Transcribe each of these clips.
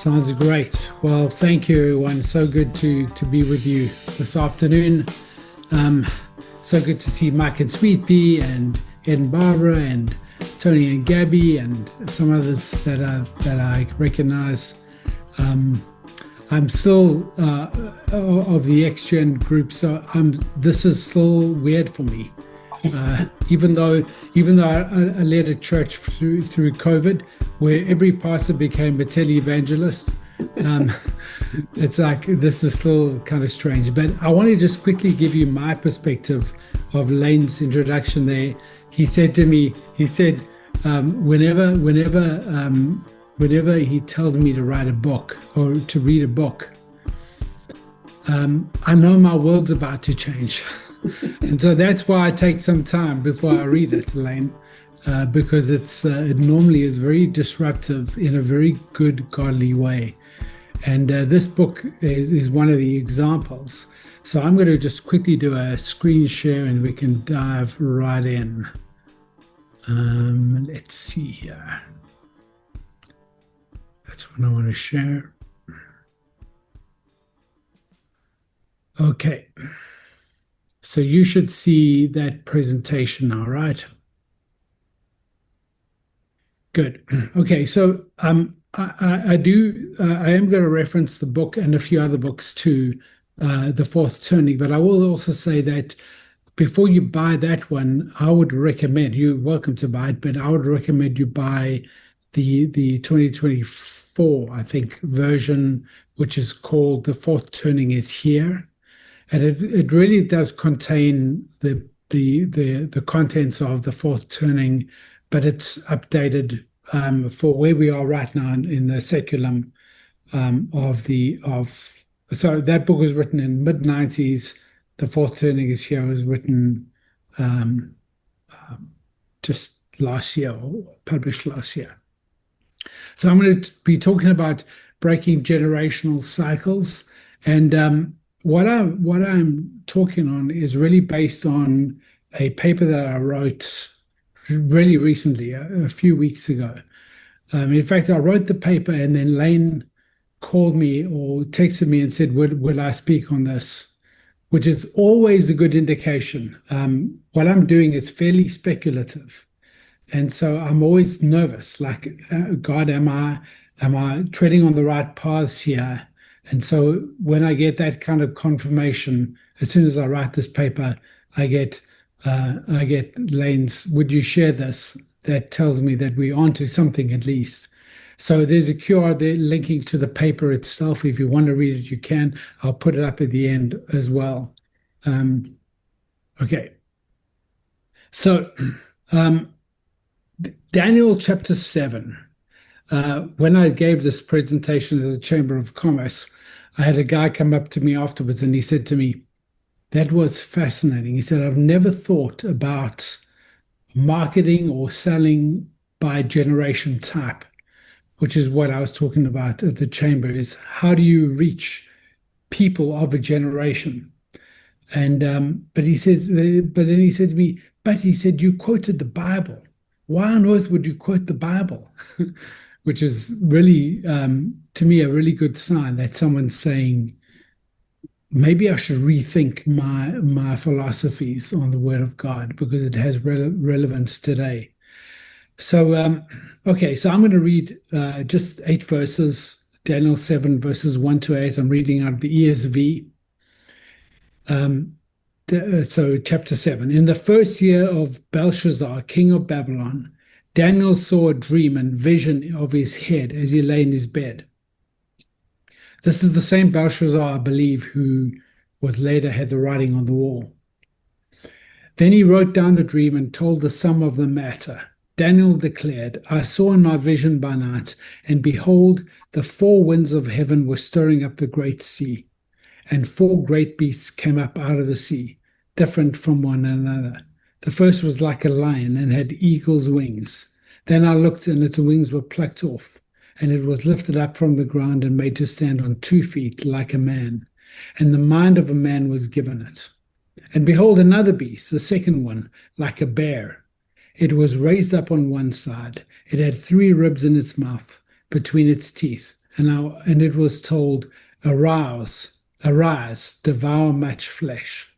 Sounds great. Well, thank you, everyone. So good to be with you this afternoon. Um, so good to see Mike and Sweet Pea and Ed and Barbara and Tony and Gabby and some others that I recognize. I'm still of the XGen group, so this is still weird for me. Even though I led a church through COVID, where every pastor became a televangelist, it's like this is still kind of strange. But I want to just quickly give you my perspective of Lane's introduction. There, he said to me, whenever he tells me to write a book or to read a book, I know my world's about to change. And so that's why I take some time before I read it, Lane, because it normally is very disruptive in a very good, godly way. And this book is one of the examples. So I'm going to just quickly do a screen share and we can dive right in. Let's see here. That's what I want to share. Okay. So you should see that presentation now, right? Good. Okay, so I am going to reference the book and a few other books to The Fourth Turning, but I will also say that before you buy that one, I would recommend, you're welcome to buy it, but I would recommend you buy the 2024, I think, version, which is called The Fourth Turning is Here. And it really does contain the contents of The Fourth Turning, but it's updated for where we are right now in the seculum so that book was written in mid-90s. The Fourth Turning is Here was written just last year, or published last year. So I'm going to be talking about breaking generational cycles, and what I'm talking on is really based on a paper that I wrote really recently, a few weeks ago. In fact, I wrote the paper and then Lane called me or texted me and said, would I speak on this? Which is always a good indication. What I'm doing is fairly speculative. And so I'm always nervous, like, God, am I treading on the right paths here? And so when I get that kind of confirmation, as soon as I write this paper, I get Lane's, would you share this? That tells me that we're onto something at least. So there's a QR there linking to the paper itself. If you want to read it, you can. I'll put it up at the end as well. Okay. So Daniel chapter 7. When I gave this presentation at the Chamber of Commerce, I had a guy come up to me afterwards and he said to me, that was fascinating. He said, I've never thought about marketing or selling by generation type, which is what I was talking about at the Chamber, is how do you reach people of a generation? And but then he said to me, but he said, you quoted the Bible. Why on earth would you quote the Bible? Which is really, to me, a really good sign that someone's saying, maybe I should rethink my philosophies on the Word of God because it has relevance today. So, okay, so I'm going to read just 8 verses, Daniel 7, verses 1 to 8. I'm reading out of the ESV. So chapter 7. In the first year of Belshazzar, king of Babylon, Daniel saw a dream and vision of his head as he lay in his bed. This is the same Belshazzar, I believe, who was later had the writing on the wall. Then he wrote down the dream and told the sum of the matter. Daniel declared, I saw in my vision by night, and behold, the 4 winds of heaven were stirring up the great sea, and 4 great beasts came up out of the sea, different from one another. The first was like a lion and had eagle's wings. Then I looked, and its wings were plucked off, and it was lifted up from the ground and made to stand on 2 feet like a man. And the mind of a man was given it. And behold, another beast, the second one, like a bear. It was raised up on one side. It had 3 ribs in its mouth between its teeth, and it was told, Arouse, arise, devour much flesh.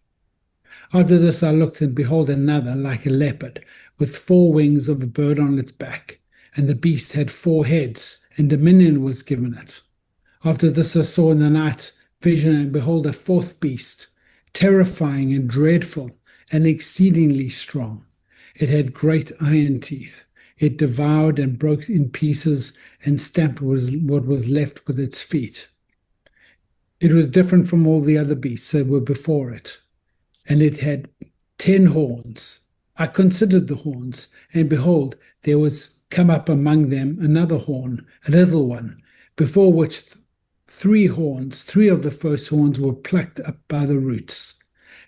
After this I looked, and behold, another like a leopard, with 4 wings of a bird on its back, and the beast had 4 heads, and dominion was given it. After this I saw in the night vision, and behold, a fourth beast, terrifying and dreadful, and exceedingly strong. It had great iron teeth. It devoured and broke in pieces and stamped what was left with its feet. It was different from all the other beasts that were before it, and it had 10 horns. I considered the horns, and behold, there was come up among them another horn, a little one, before which 3 horns, 3 of the first horns were plucked up by the roots.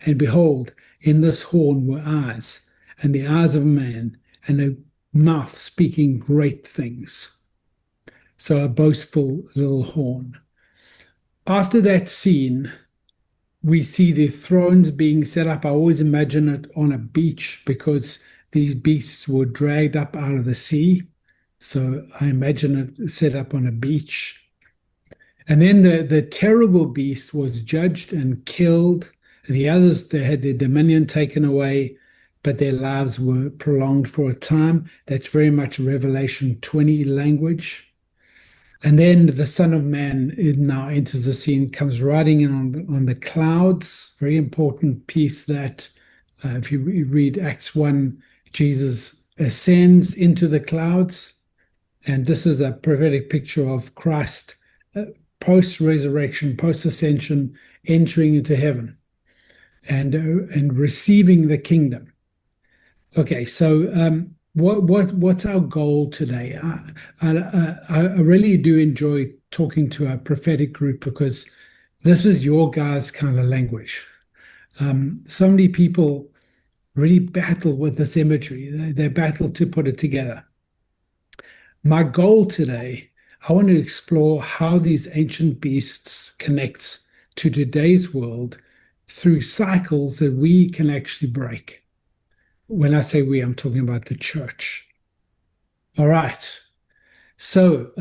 And behold, in this horn were eyes, and the eyes of man, and a mouth speaking great things. So a boastful little horn. After that scene, we see the thrones being set up. I always imagine it on a beach because these beasts were dragged up out of the sea. So I imagine it set up on a beach. And then the terrible beast was judged and killed. And the others, they had their dominion taken away, but their lives were prolonged for a time. That's very much Revelation 20 language. And then the Son of Man now enters the scene, comes riding in on the clouds. Very important piece that if you read Acts 1, Jesus ascends into the clouds. And this is a prophetic picture of Christ post-resurrection, post-ascension, entering into heaven and receiving the kingdom. Okay, so what's our goal today? I really do enjoy talking to a prophetic group because this is your guys' kind of language. So many people really battle with this imagery. They battle to put it together. My goal today, I want to explore how these ancient beasts connect to today's world through cycles that we can actually break. When I say we, I'm talking about the church. All right. So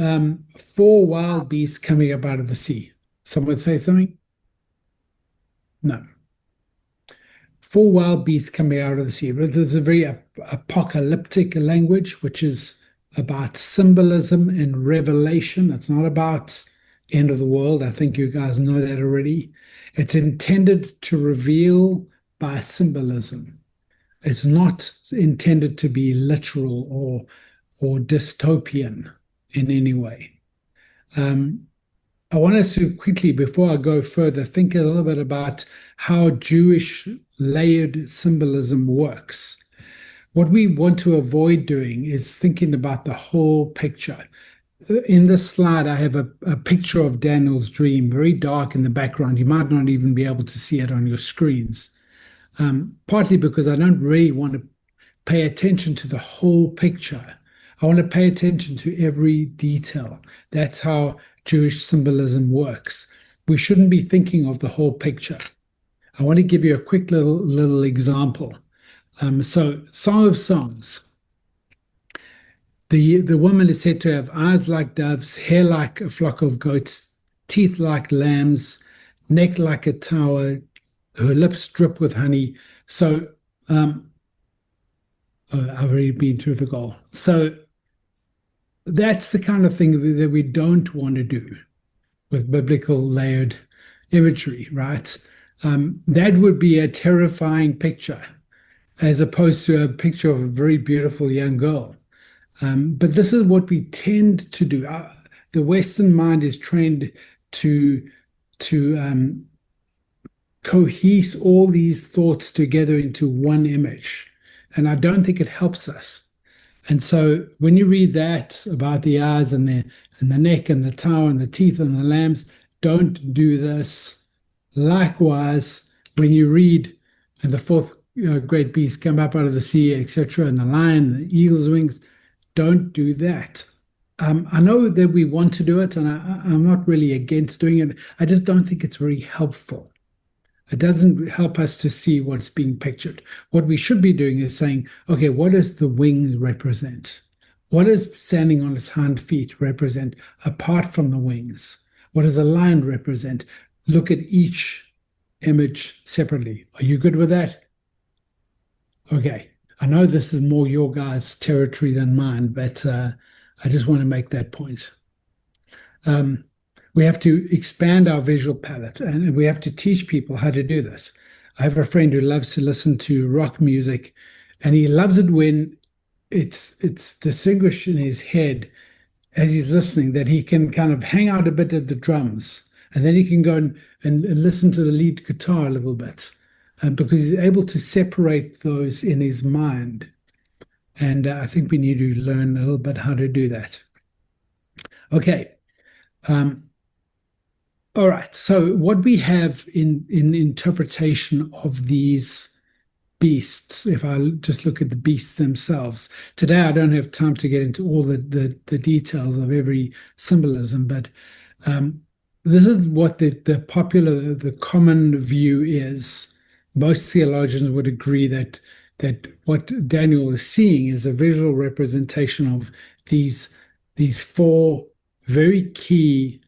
4 wild beasts coming up out of the sea. Someone say something? No. 4 wild beasts coming out of the sea. But there's a very apocalyptic language, which is about symbolism and revelation. It's not about end of the world. I think you guys know that already. It's intended to reveal by symbolism. It's not intended to be literal or dystopian in any way. I want us to quickly, before I go further, think a little bit about how Jewish layered symbolism works. What we want to avoid doing is thinking about the whole picture. In this slide, I have a picture of Daniel's dream, very dark in the background. You might not even be able to see it on your screens. Partly because I don't really want to pay attention to the whole picture. I want to pay attention to every detail. That's how Jewish symbolism works. We shouldn't be thinking of the whole picture. I want to give you a quick little example. So, Song of Songs. The woman is said to have eyes like doves, hair like a flock of goats, teeth like lambs, neck like a tower, her lips drip with honey. So, I've already been through the goal. So, that's the kind of thing that we don't want to do with biblical layered imagery, right? That would be a terrifying picture as opposed to a picture of a very beautiful young girl. But this is what we tend to do. The Western mind is trained to cohese all these thoughts together into one image. And I don't think it helps us. And so when you read that about the eyes and the neck and the tower and the teeth and the lambs, don't do this. Likewise, when you read and the fourth great beast come up out of the sea, etc., and the lion, the eagle's wings, don't do that. I know that we want to do it, and I'm not really against doing it. I just don't think it's very helpful. It doesn't help us to see what's being pictured. What we should be doing is saying, okay, what does the wings represent? What does standing on its hind feet represent apart from the wings? What does a lion represent? Look at each image separately. Are you good with that? Okay. I know this is more your guys' territory than mine, but I just want to make that point. Um, we have to expand our visual palette and we have to teach people how to do this. I have a friend who loves to listen to rock music, and he loves it when it's distinguished in his head as he's listening that he can kind of hang out a bit at the drums, and then he can go and listen to the lead guitar a little bit, because he's able to separate those in his mind. And I think we need to learn a little bit how to do that. Okay. Um, all right. So what we have in interpretation of these beasts, if I just look at the beasts themselves. Today, I don't have time to get into all the details of every symbolism, but this is what the popular, the common view is. Most theologians would agree that what Daniel is seeing is a visual representation of these four very key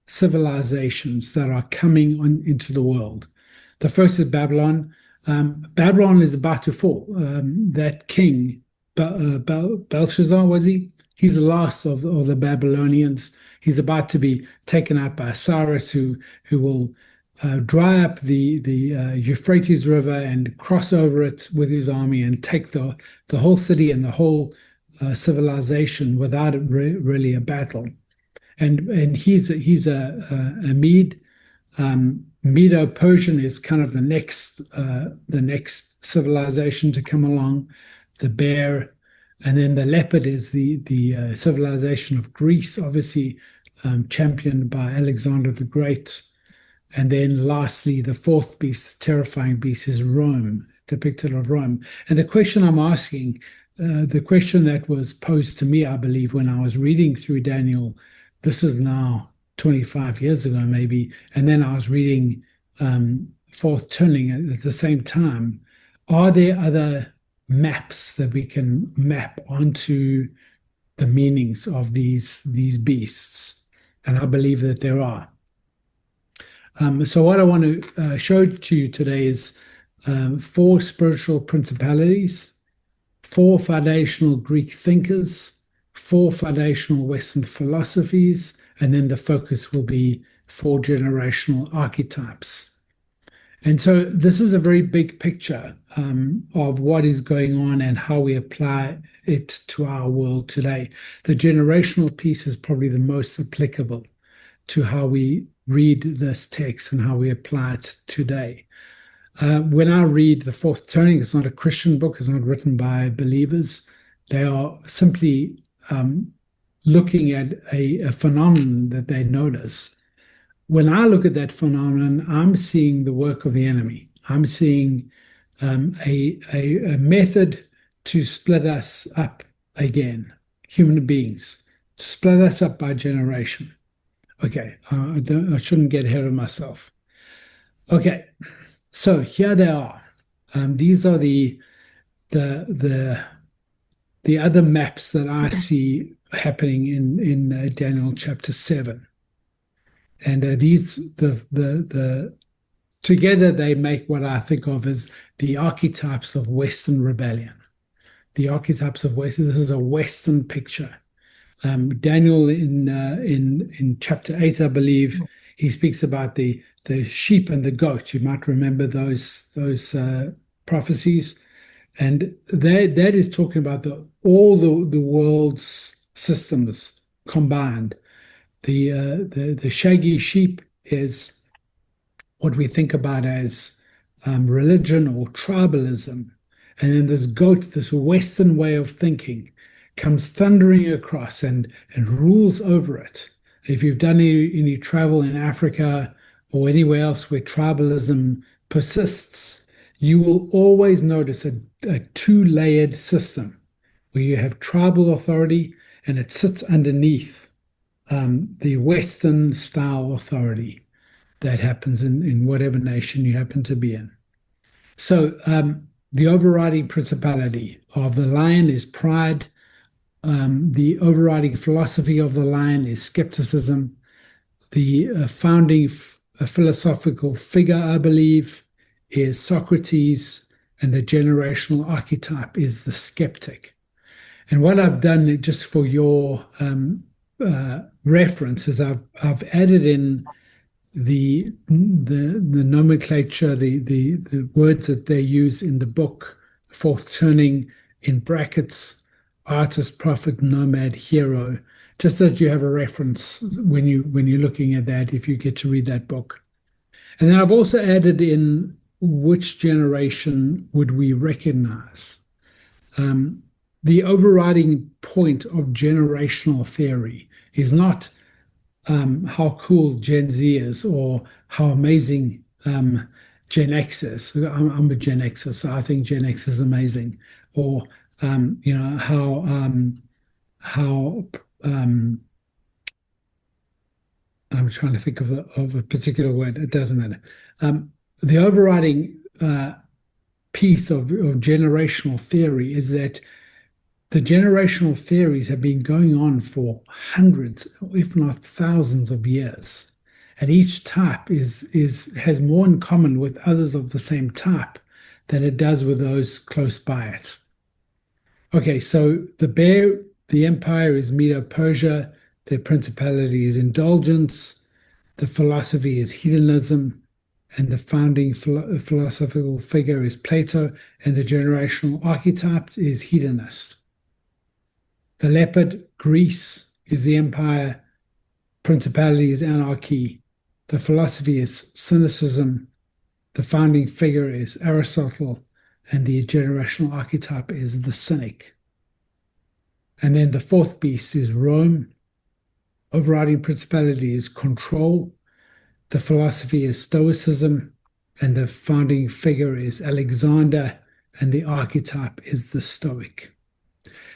civilizations that are coming into the world. The first is Babylon. Babylon is about to fall. That king, Belshazzar, was he? He's the last of the Babylonians. He's about to be taken out by Cyrus, who will dry up the Euphrates River and cross over it with his army and take the whole city and the whole civilization without really a battle. And he's a Mede. Medo-Persian is kind of the next civilization to come along, the bear, and then the leopard is the civilization of Greece, obviously championed by Alexander the Great. And then lastly, the fourth beast, the terrifying beast, is Rome, depicted of Rome. And the question I'm asking, the question that was posed to me, I believe, when I was reading through Daniel, this is now 25 years ago, maybe, and then I was reading Fourth Turning at the same time. Are there other maps that we can map onto the meanings of these beasts? And I believe that there are. So what I want to show to you today is four spiritual principalities, four foundational Greek thinkers, four foundational Western philosophies, and then the focus will be four generational archetypes. And so this is a very big picture of what is going on and how we apply it to our world today. The generational piece is probably the most applicable to how we read this text and how we apply it today. When I read The Fourth Turning, it's not a Christian book, it's not written by believers. They are simply looking at a phenomenon that they notice. When I look at that phenomenon, I'm seeing the work of the enemy. I'm seeing a method to split us up again, human beings, to split us up by generation. Okay, I shouldn't get ahead of myself. Okay, so here they are. These are the other maps that I see happening in Daniel chapter 7. And together they make what I think of as the archetypes of Western rebellion. The archetypes of Western. This is a Western picture. Daniel in chapter 8, I believe, he speaks about the sheep and the goat. You might remember those prophecies, and that is talking about all the world's systems combined. The shaggy sheep is what we think about as religion or tribalism, and then this goat, this Western way of thinking, comes thundering across and rules over it. If you've done any travel in Africa or anywhere else where tribalism persists, you will always notice a two-layered system where you have tribal authority and it sits underneath the Western style authority that happens in whatever nation you happen to be in. So the overriding principality of the lion is pride, The overriding philosophy of the line is skepticism. The founding philosophical figure, I believe, is Socrates, and the generational archetype is the skeptic. And what I've done, just for your reference, is I've added in the nomenclature, the words that they use in the book, Fourth Turning, in brackets, artist, prophet, nomad, hero, just so that you have a reference when you're looking at that, if you get to read that book. And then I've also added in which generation would we recognize. The overriding point of generational theory is not how cool Gen Z is or how amazing Gen X is. I'm a Gen Xer, so I think Gen X is amazing. Or how I'm trying to think of a particular word. It doesn't matter. The overriding piece of generational theory is that the generational theories have been going on for hundreds, if not thousands of years. And each type has more in common with others of the same type than it does with those close by it. Okay, so the empire is Medo-Persia, the principality is indulgence, the philosophy is hedonism, and the founding philosophical figure is Plato, and the generational archetype is hedonist. The leopard, Greece, is the empire, principality is anarchy, the philosophy is cynicism, the founding figure is Aristotle, and the generational archetype is the cynic. And then the fourth beast is Rome. Overriding principality is control. The philosophy is Stoicism, and the founding figure is Alexander, and the archetype is the Stoic.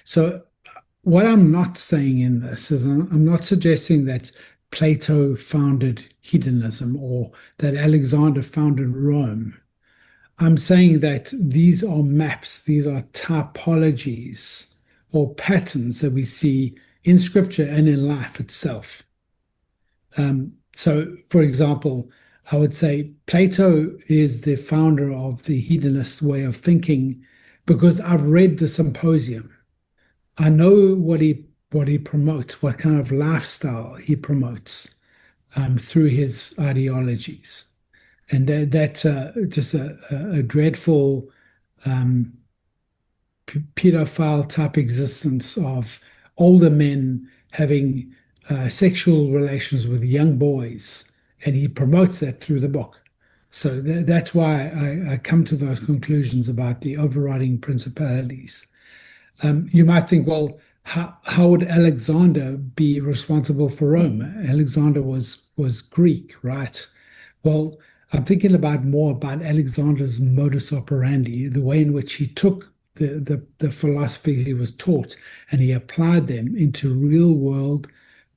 So what I'm not saying in this is I'm not suggesting that Plato founded hedonism or that Alexander founded Rome. I'm saying that these are maps, these are typologies or patterns that we see in scripture and in life itself. So, for example, I would say Plato is the founder of the hedonist way of thinking because I've read the Symposium. I know what he promotes, what kind of lifestyle he promotes through his ideologies. And that's just a dreadful pedophile type existence of older men having sexual relations with young boys. And he promotes that through the book. So that's why I come to those conclusions about the overriding principalities. You might think, well, how would Alexander be responsible for Rome? Alexander was Greek, right? Well, I'm thinking more about Alexander's modus operandi, the way in which he took the philosophies he was taught and he applied them into real world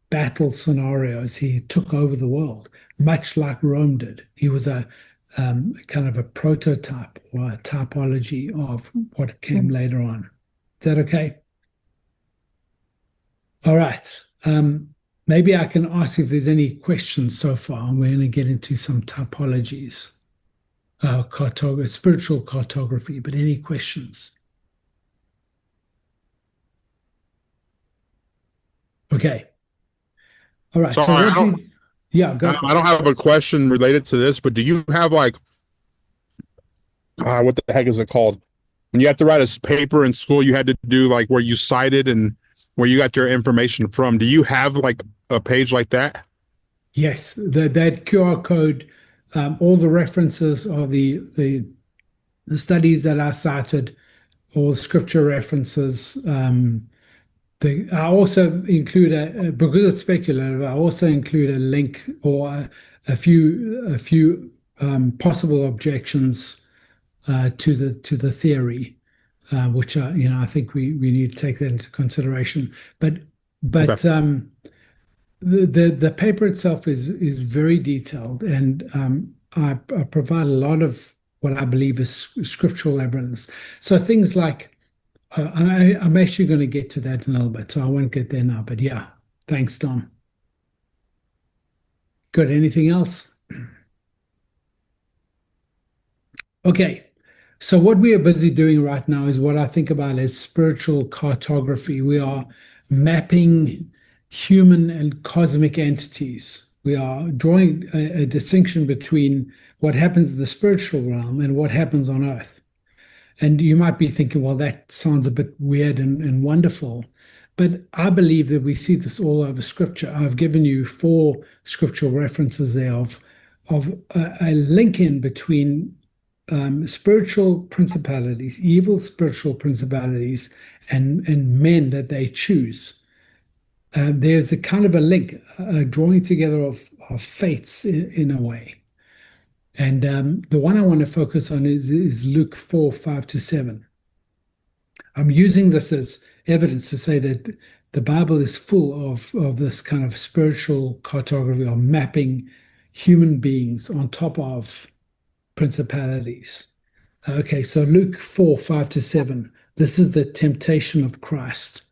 battle scenarios. He took over the world, much like Rome did. He was a kind of a prototype or a typology of what came later on. Is that okay? All right. Maybe I can ask if there's any questions so far, and we're going to get into some typologies, spiritual cartography, but any questions? Okay. All right. Sorry, I don't, yeah, go for I it. don't have a question related to this, but do you have like, what the heck is it called? When you have to write a paper in school, you had to do like where you cited and where you got your information from. Do you have like a page like that? Yes, that QR code, all the references are the studies that I cited, all the scripture references. I also include because it's speculative. I also include a link or a few possible objections to the theory, which I think we need to take that into consideration. But Okay. the paper itself is very detailed, and I provide a lot of what I believe is scriptural evidence. So things like I'm actually going to get to that in a little bit, so I won't get there now. But yeah, thanks, Tom. Good. Anything else? Okay. So what we are busy doing right now is what I think about as spiritual cartography. We are mapping human and cosmic entities. We are drawing a distinction between what happens in the spiritual realm and what happens on earth. And you might be thinking, well, that sounds a bit weird and wonderful. But I believe that we see this all over Scripture. I've given you 4 scriptural references there of a link in between spiritual principalities, evil spiritual principalities, and men that they choose. There's a kind of a link, a drawing together of fates in a way. And the one I want to focus on is Luke 4, 5-7. I'm using this as evidence to say that the Bible is full of this kind of spiritual cartography, of mapping human beings on top of principalities. Okay, so Luke 4, 5-7. This is the temptation of Christ.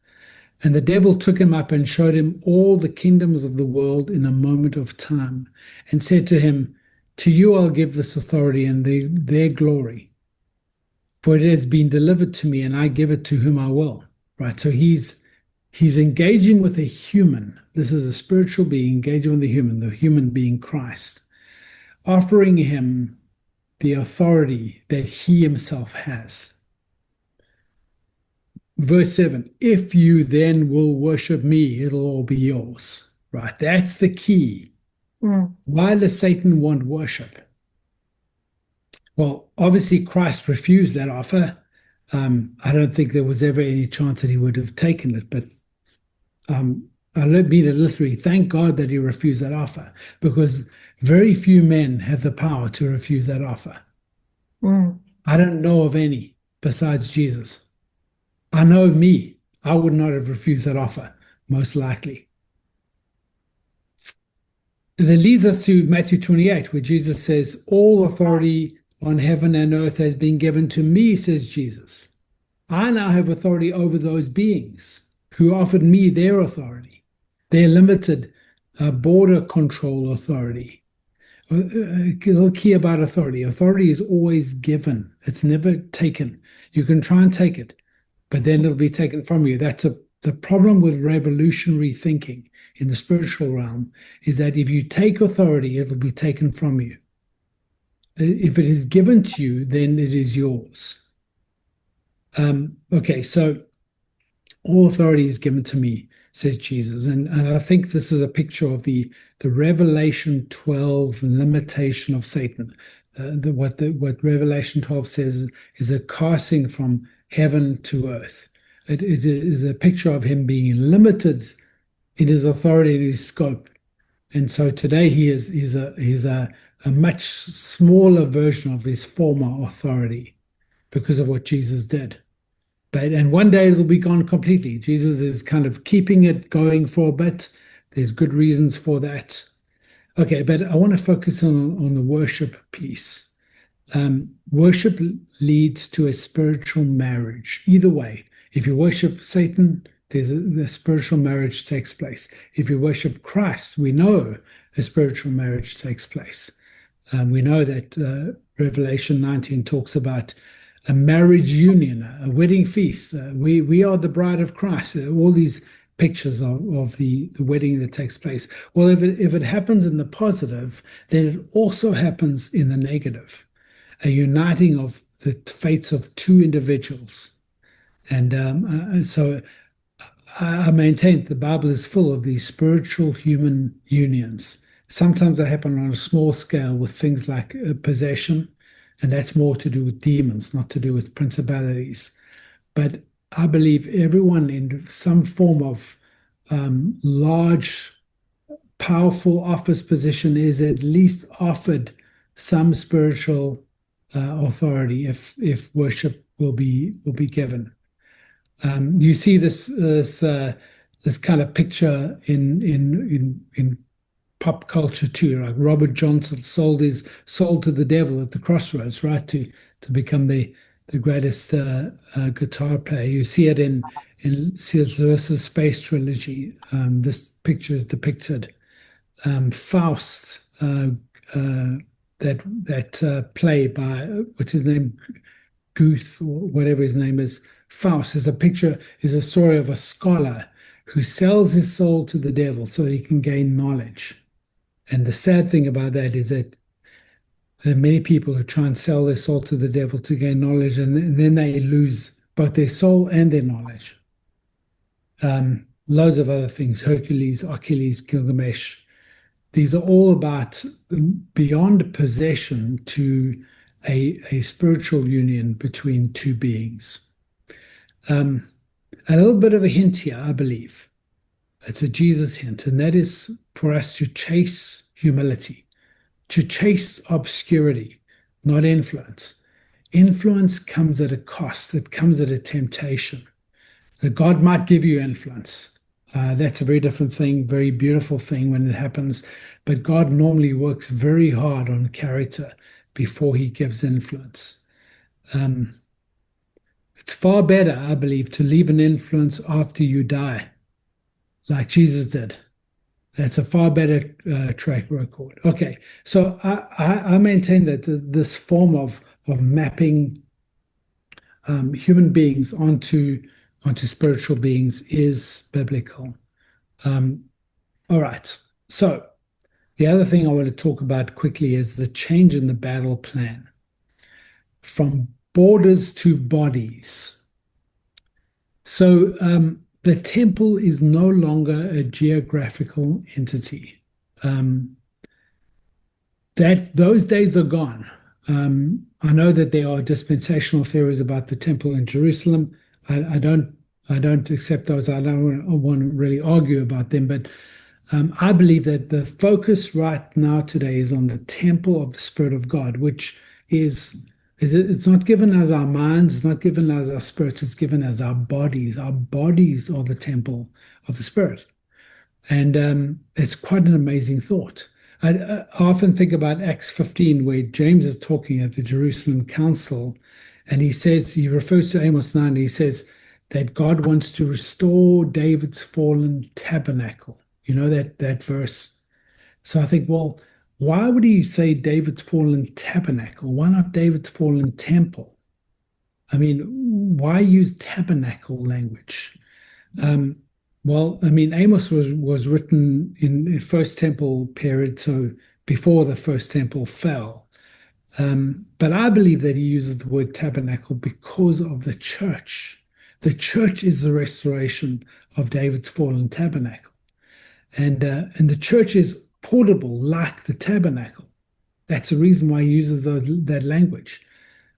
And the devil took him up and showed him all the kingdoms of the world in a moment of time, and said to him, to you I'll give this authority and their glory, for it has been delivered to me, and I give it to whom I will. Right? So he's engaging with a human. This is a spiritual being engaging with the human being Christ, offering him the authority that he himself has. Verse 7, if you then will worship me, it'll all be yours. Right? That's the key. Why does Satan want worship? Well, obviously Christ refused that offer. I don't think there was ever any chance that he would have taken it, but I mean it literally. Thank God that he refused that offer, because very few men have the power to refuse that offer. I don't know of any besides Jesus. I know me. I would not have refused that offer, most likely. That leads us to Matthew 28, where Jesus says, all authority on heaven and earth has been given to me, says Jesus. I now have authority over those beings who offered me their authority, their limited border control authority. A little key about authority. Authority is always given. It's never taken. You can try and take it, but then it'll be taken from you. That's the problem with revolutionary thinking in the spiritual realm, is that if you take authority, it'll be taken from you. If it is given to you, then it is yours. Okay, so all authority is given to me, says Jesus. And I think this is a picture of the Revelation 12 limitation of Satan. What Revelation 12 says is a casting from heaven to earth. It is a picture of him being limited in his authority and his scope. And so today he's a much smaller version of his former authority because of what Jesus did. And one day it'll be gone completely. Jesus is kind of keeping it going for a bit. There's good reasons for that. Okay, but I want to focus on the worship piece. Worship leads to a spiritual marriage. Either way, if you worship Satan, the spiritual marriage takes place. If you worship Christ, we know a spiritual marriage takes place. We know that Revelation 19 talks about a marriage union, a wedding feast. We are the bride of Christ. All these pictures of the wedding that takes place. Well, if it happens in the positive, then it also happens in the negative, a uniting of the fates of two individuals. And so I maintain the Bible is full of these spiritual human unions. Sometimes they happen on a small scale with things like possession, and that's more to do with demons, not to do with principalities. But I believe everyone in some form of large, powerful office position is at least offered some spiritual authority if worship will be given. You see this kind of picture in pop culture too. Like Robert Johnson sold to the devil at the crossroads, right, to become the the greatest guitar player. You see it in C.S. Lewis's Space Trilogy. This picture is depicted. Faust, that play by what's his name, Guth or whatever his name is. Faust is a story of a scholar who sells his soul to the devil so he can gain knowledge. And the sad thing about that is that there are many people who try and sell their soul to the devil to gain knowledge, and then they lose both their soul and their knowledge. Loads of other things, Hercules, Achilles, Gilgamesh. These are all about beyond possession to a spiritual union between two beings. A little bit of a hint here, I believe. It's a Jesus hint, and that is for us to chase humility, to chase obscurity, not influence. Influence comes at a cost. It comes at a temptation. God might give you influence. That's a very different thing, very beautiful thing when it happens. But God normally works very hard on character before he gives influence. It's far better, I believe, to leave an influence after you die, like Jesus did. That's a far better track record. Okay, so I maintain that this form of mapping human beings onto spiritual beings is biblical. All right, so the other thing I want to talk about quickly is the change in the battle plan from borders to bodies. So the temple is no longer a geographical entity. Those days are gone. I know that there are dispensational theories about the temple in Jerusalem. I don't accept those. I don't want to really argue about them, but I believe that the focus right now today is on the temple of the Spirit of God, which it's not given as our minds, it's not given as our spirits, it's given as our bodies. Our bodies are the temple of the Spirit. And it's quite an amazing thought. I often think about Acts 15, where James is talking at the Jerusalem Council, and he refers to Amos 9, and he says that God wants to restore David's fallen tabernacle. You know that verse? So I think, well, why would he say David's fallen tabernacle? Why not David's fallen temple? I mean, why use tabernacle language? Well, I mean, Amos was written in the First Temple period, so before the First Temple fell. But I believe that he uses the word tabernacle because of the church. The church is the restoration of David's fallen tabernacle. And the church is portable like the tabernacle. That's the reason why he uses that language.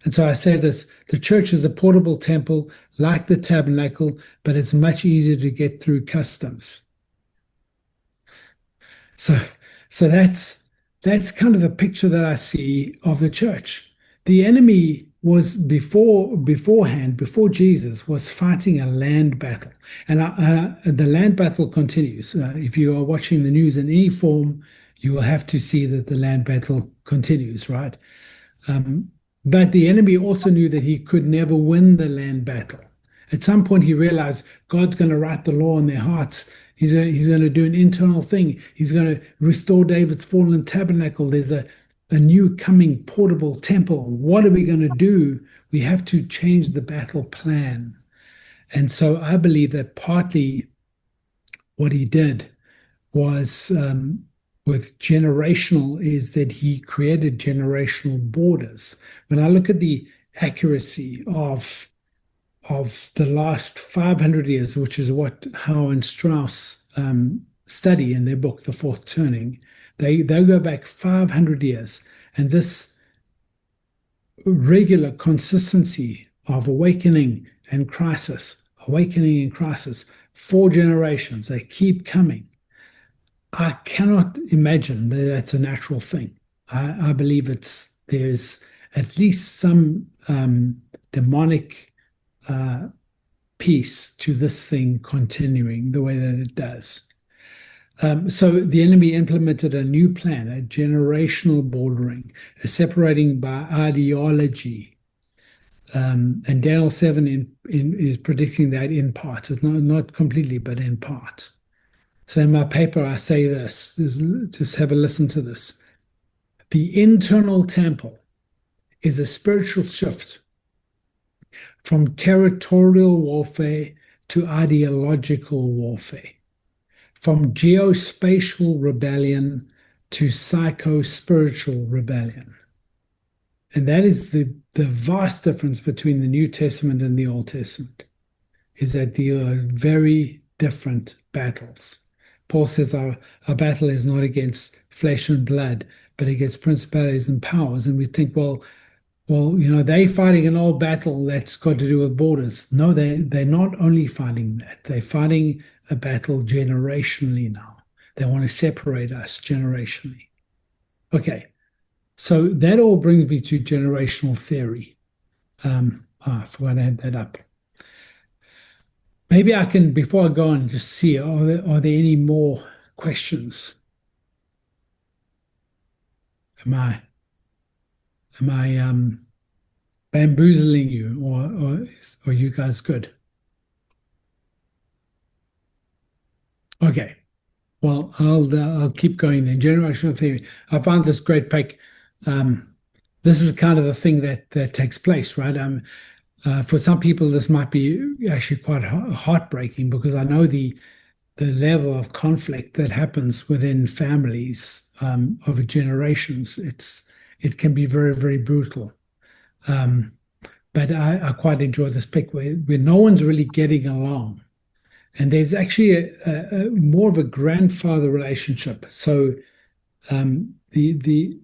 And so I say this, the church is a portable temple like the tabernacle, but it's much easier to get through customs. So that's kind of the picture that I see of the church. The enemy was beforehand, before Jesus, was fighting a land battle. And the land battle continues. If you are watching the news in any form, you will have to see that the land battle continues, right? But the enemy also knew that he could never win the land battle. At some point, he realized God's going to write the law in their hearts. He's going to do an internal thing. He's going to restore David's fallen tabernacle. There's a new coming portable temple. What are we going to do? We have to change the battle plan. And so I believe that partly what he did was with generational is that he created generational borders. When I look at the accuracy of the last 500 years, which is what Howe and Strauss study in their book, The Fourth Turning, they go back 500 years. And this regular consistency of awakening and crisis, 4 generations, they keep coming. I cannot imagine that that's a natural thing. I believe there's at least some demonic piece to this thing continuing the way that it does. So the enemy implemented a new plan, a generational bordering, a separating by ideology. And Daniel 7 is predicting that in part. It's not completely, but in part. So in my paper, I say this, just have a listen to this. The internal temple is a spiritual shift from territorial warfare to ideological warfare, from geospatial rebellion to psycho-spiritual rebellion. And that is the vast difference between the New Testament and the Old Testament, is that they are very different battles. Paul says our battle is not against flesh and blood, but against principalities and powers. And we think, well, they're fighting an old battle that's got to do with borders. No, they're not only fighting that. They're fighting a battle generationally now. They want to separate us generationally. Okay, so that all brings me to generational theory. I forgot to add that up. Maybe I can, before I go on, just see, are there any more questions? Am I bamboozling you, or are you guys good? Okay. Well, I'll keep going then. Generational theory. I found this great pick. This is kind of the thing that takes place, right? For some people, this might be actually quite heartbreaking, because I know the level of conflict that happens within families over generations. It can be very, very brutal. But I quite enjoy this pick where no one's really getting along. And there's actually a more of a grandfather relationship. So the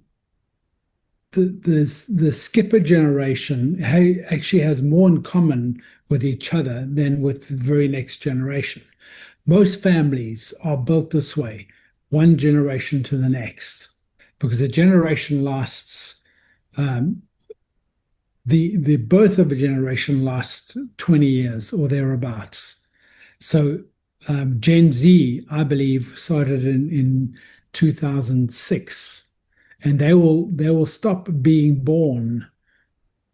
skipper generation actually has more in common with each other than with the very next generation. Most families are built this way, one generation to the next, because a generation lasts, the birth of a generation lasts 20 years or thereabouts. So Gen Z, I believe, started in 2006, and they will stop being born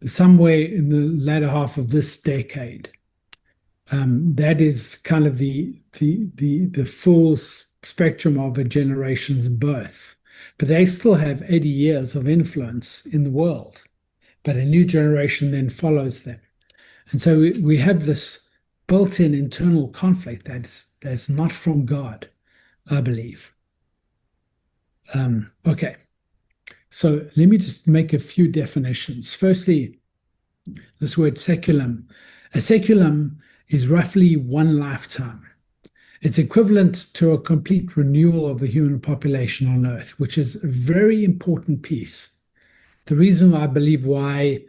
somewhere in the latter half of this decade. That is kind of the full spectrum of a generation's birth, but they still have 80 years of influence in the world. But a new generation then follows them, and so we have this built-in internal conflict that's not from God, I believe. Okay, so let me just make a few definitions. Firstly, this word seculum. A seculum is roughly one lifetime. It's equivalent to a complete renewal of the human population on Earth, which is a very important piece. The reason I believe why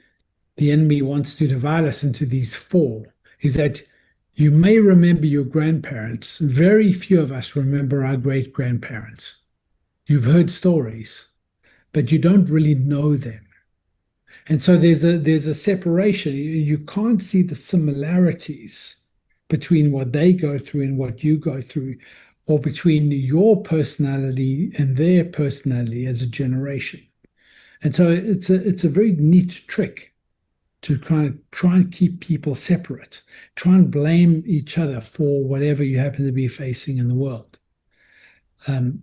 the enemy wants to divide us into these four is that you may remember your grandparents. Very few of us remember our great-grandparents. You've heard stories, but you don't really know them. And so there's a separation. You can't see the similarities between what they go through and what you go through, or between your personality and their personality as a generation. And so it's a very neat trick to kind of try and keep people separate, try and blame each other for whatever you happen to be facing in the world.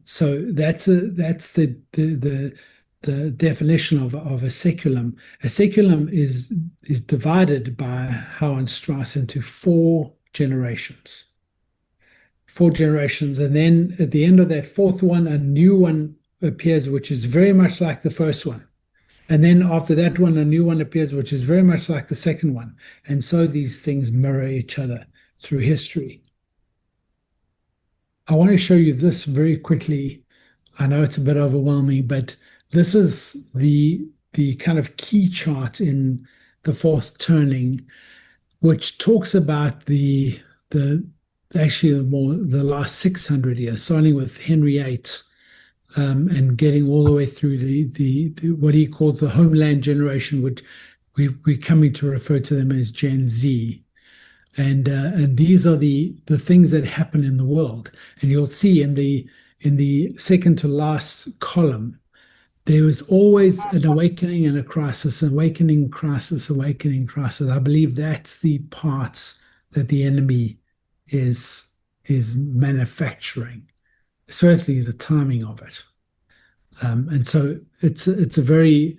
So that's the definition of a seculum. A seculum is divided by Howard Strauss into four generations. And then at the end of that fourth one, a new one appears, which is very much like the first one. And then after that one, a new one appears, which is very much like the second one. And so these things mirror each other through history. I want to show you this very quickly. I know it's a bit overwhelming, but this is the kind of key chart in the fourth turning, which talks about the last 600 years, starting with Henry VIII, and getting all the way through the what he calls the homeland generation, which we're coming to refer to them as Gen Z. And these are the things that happen in the world. And you'll see in the second to last column there was always an awakening and a crisis, awakening, crisis, awakening, crisis. I believe that's the parts that the enemy is manufacturing, certainly the timing of it. And so it's a very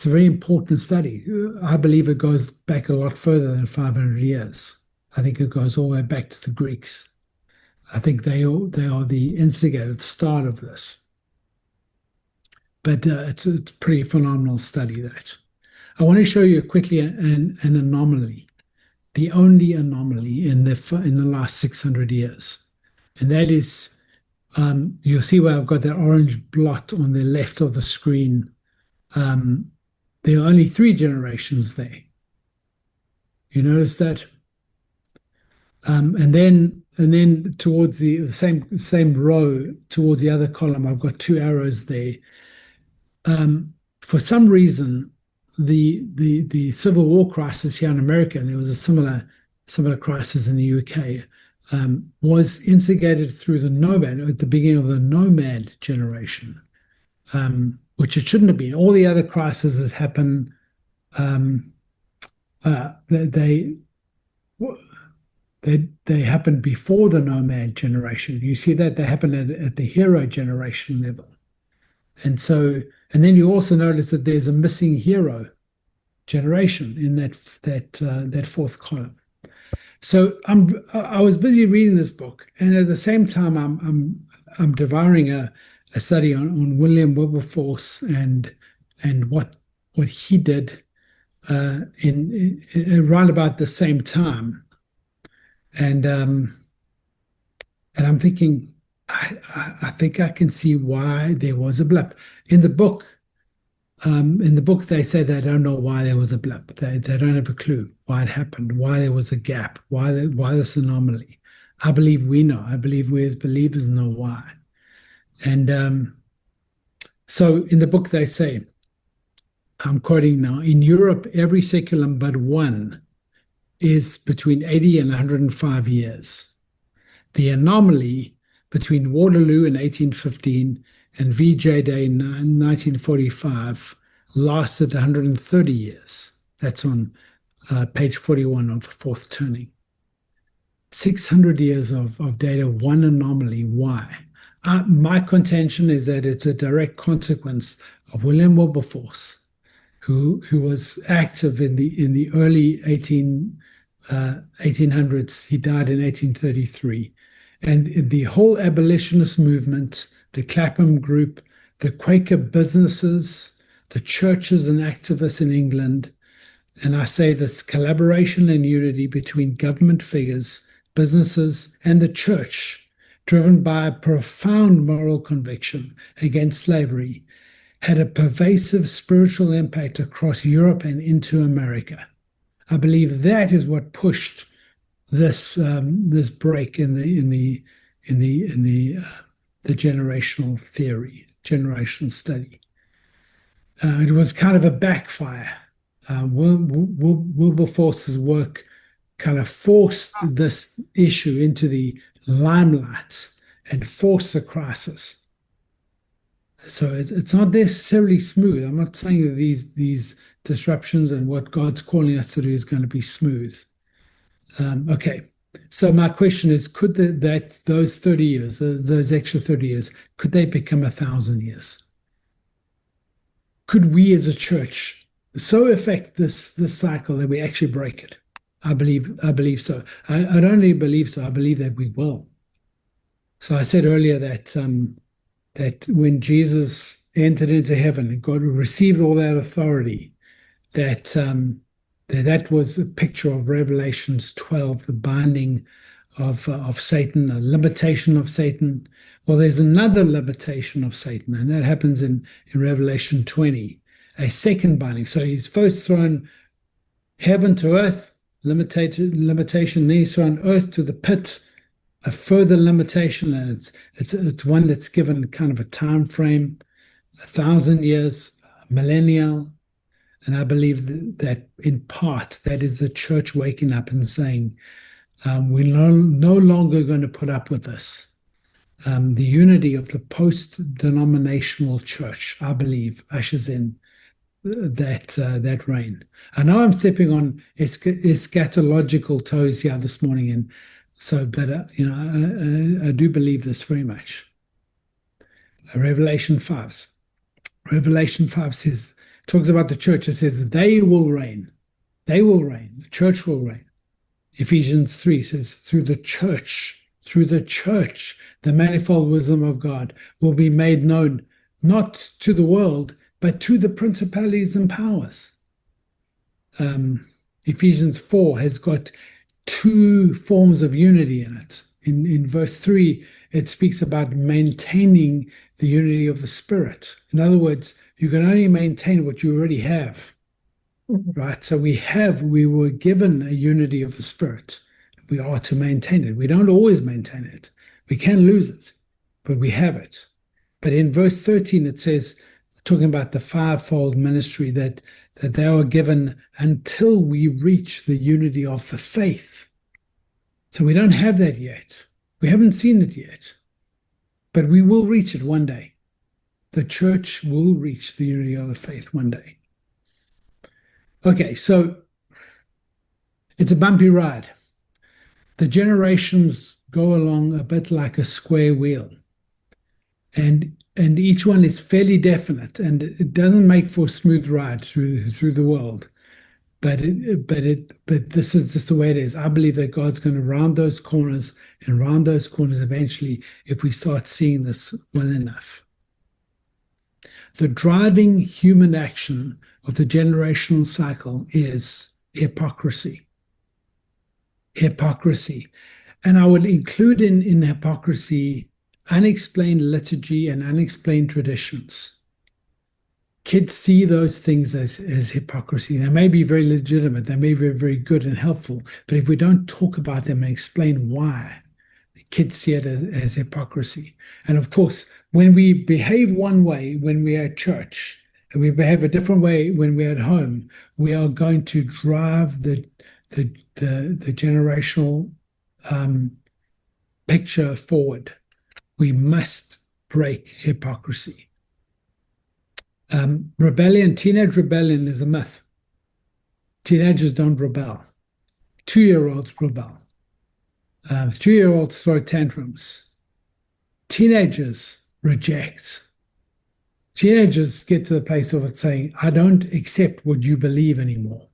important study. I believe it goes back a lot further than 500 years. I think it goes all the way back to the Greeks. I think they are the instigator, the start of this. But it's a pretty phenomenal study, that. I want to show you quickly an anomaly, the only anomaly in the last 600 years. And that is, you'll see where I've got that orange blot on the left of the screen. There are only 3 generations there. You notice that? And then towards the same row, towards the other column, I've got 2 arrows there. For some reason, the Civil War crisis here in America, and there was a similar crisis in the UK, was instigated through the nomad, at the beginning of the nomad generation, which it shouldn't have been. All the other crises that happen, they happened before the nomad generation. You see that they happen at the hero generation level. And then you also notice that there's a missing hero generation in that 4th column. So I was busy reading this book, and at the same time I'm devouring a study on William Wilberforce and what he did in right about the same time. And I'm thinking, I think I can see why there was a blip. In the book, they say they don't know why there was a blip. They don't have a clue why it happened, why there was a gap, why this anomaly. I believe we know. I believe we as believers know why. And so in the book they say, I'm quoting now, in Europe, every saeculum but one is between 80 and 105 years. The anomaly between Waterloo in 1815 and VJ Day in 1945 lasted 130 years. That's on page 41 of the 4th turning. 600 years of data, one anomaly. Why? My contention is that it's a direct consequence of William Wilberforce, who was active in the early 1800s. He died in 1833. And the whole abolitionist movement, the Clapham Group, the Quaker businesses, the churches and activists in England, and I say this collaboration and unity between government figures, businesses, and the church, driven by a profound moral conviction against slavery, had a pervasive spiritual impact across Europe and into America. I believe that is what pushed this break in the generational theory, generational study. It was kind of a backfire. Wilberforce's work kind of forced this issue into the limelight and forced a crisis. So it's not necessarily smooth. I'm not saying that these disruptions and what God's calling us to do is going to be smooth. Okay, so my question is, could those 30 years, those extra 30 years, could they become 1,000 years? Could we as a church so affect this cycle that we actually break it? I believe so. I don't only believe so, I believe that we will. So I said earlier that when Jesus entered into heaven and God received all that authority, that was a picture of Revelations 12, the binding of Satan, a limitation of Satan. Well, there's another limitation of Satan, and that happens in Revelation 20, a second binding. So he's first thrown heaven to earth, limitation, then he's thrown earth to the pit, a further limitation, and it's one that's given kind of a time frame, 1,000 years, millennial. And I believe that in part, that is the church waking up and saying, we're no longer going to put up with this. The unity of the post-denominational church, I believe, ushers in that reign. I know I'm stepping on eschatological toes here this morning, and so, but I do believe this very much. Revelation 5. Revelation 5 talks about the church. It says they will reign. They will reign. The church will reign. Ephesians 3 says through the church, the manifold wisdom of God will be made known, not to the world, but to the principalities and powers. Ephesians 4 has got two forms of unity in it. In verse 3, it speaks about maintaining the unity of the Spirit. In other words, you can only maintain what you already have, right? So we were given a unity of the Spirit. We are to maintain it. We don't always maintain it. We can lose it, but we have it. But in verse 13, it says, talking about the fivefold ministry, that they are given until we reach the unity of the faith. So we don't have that yet. We haven't seen it yet, but we will reach it one day. The church will reach the unity of the faith one day. Okay, so it's a bumpy ride. The generations go along a bit like a square wheel, and each one is fairly definite, and it doesn't make for a smooth ride through the world. But this is just the way it is. I believe that God's going to round those corners eventually if we start seeing this well enough. The driving human action of the generational cycle is hypocrisy. Hypocrisy. And I would include in hypocrisy unexplained liturgy and unexplained traditions. Kids see those things as hypocrisy. They may be very legitimate, they may be very good and helpful, but if we don't talk about them and explain why, the kids see it as hypocrisy. And of course, when we behave one way when we're at church, and we behave a different way when we're at home, we are going to drive the generational picture forward. We must break hypocrisy. Teenage rebellion is a myth. Teenagers don't rebel. 2-year-olds rebel. 2-year-olds throw tantrums. Teenagers reject. Teenagers get to the place of it saying, I don't accept what you believe anymore.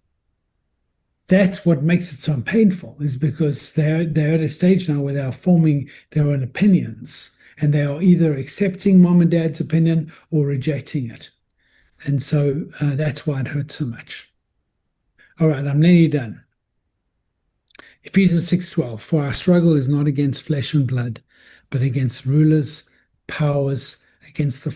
That's what makes it so painful, is because they're at a stage now where they are forming their own opinions, and they are either accepting mom and dad's opinion or rejecting it. And so that's why it hurts so much. All right, I'm nearly done. Ephesians 6:12, for our struggle is not against flesh and blood, but against rulers, powers, against the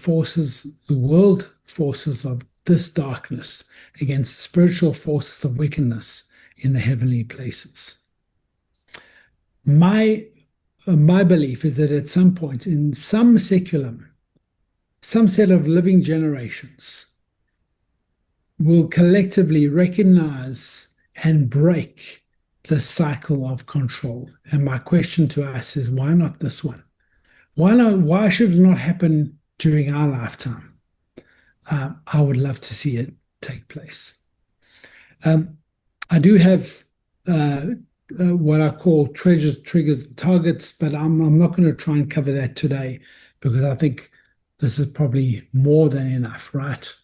world forces of this darkness, against spiritual forces of wickedness in the heavenly places. My belief is that at some point in some seculum, some set of living generations will collectively recognize and break the cycle of control. And my question to us is, why not this one? Why not? Why should it not happen during our lifetime? I would love to see it take place. I do have what I call treasures, triggers, targets, but I'm not going to try and cover that today because I think this is probably more than enough, right?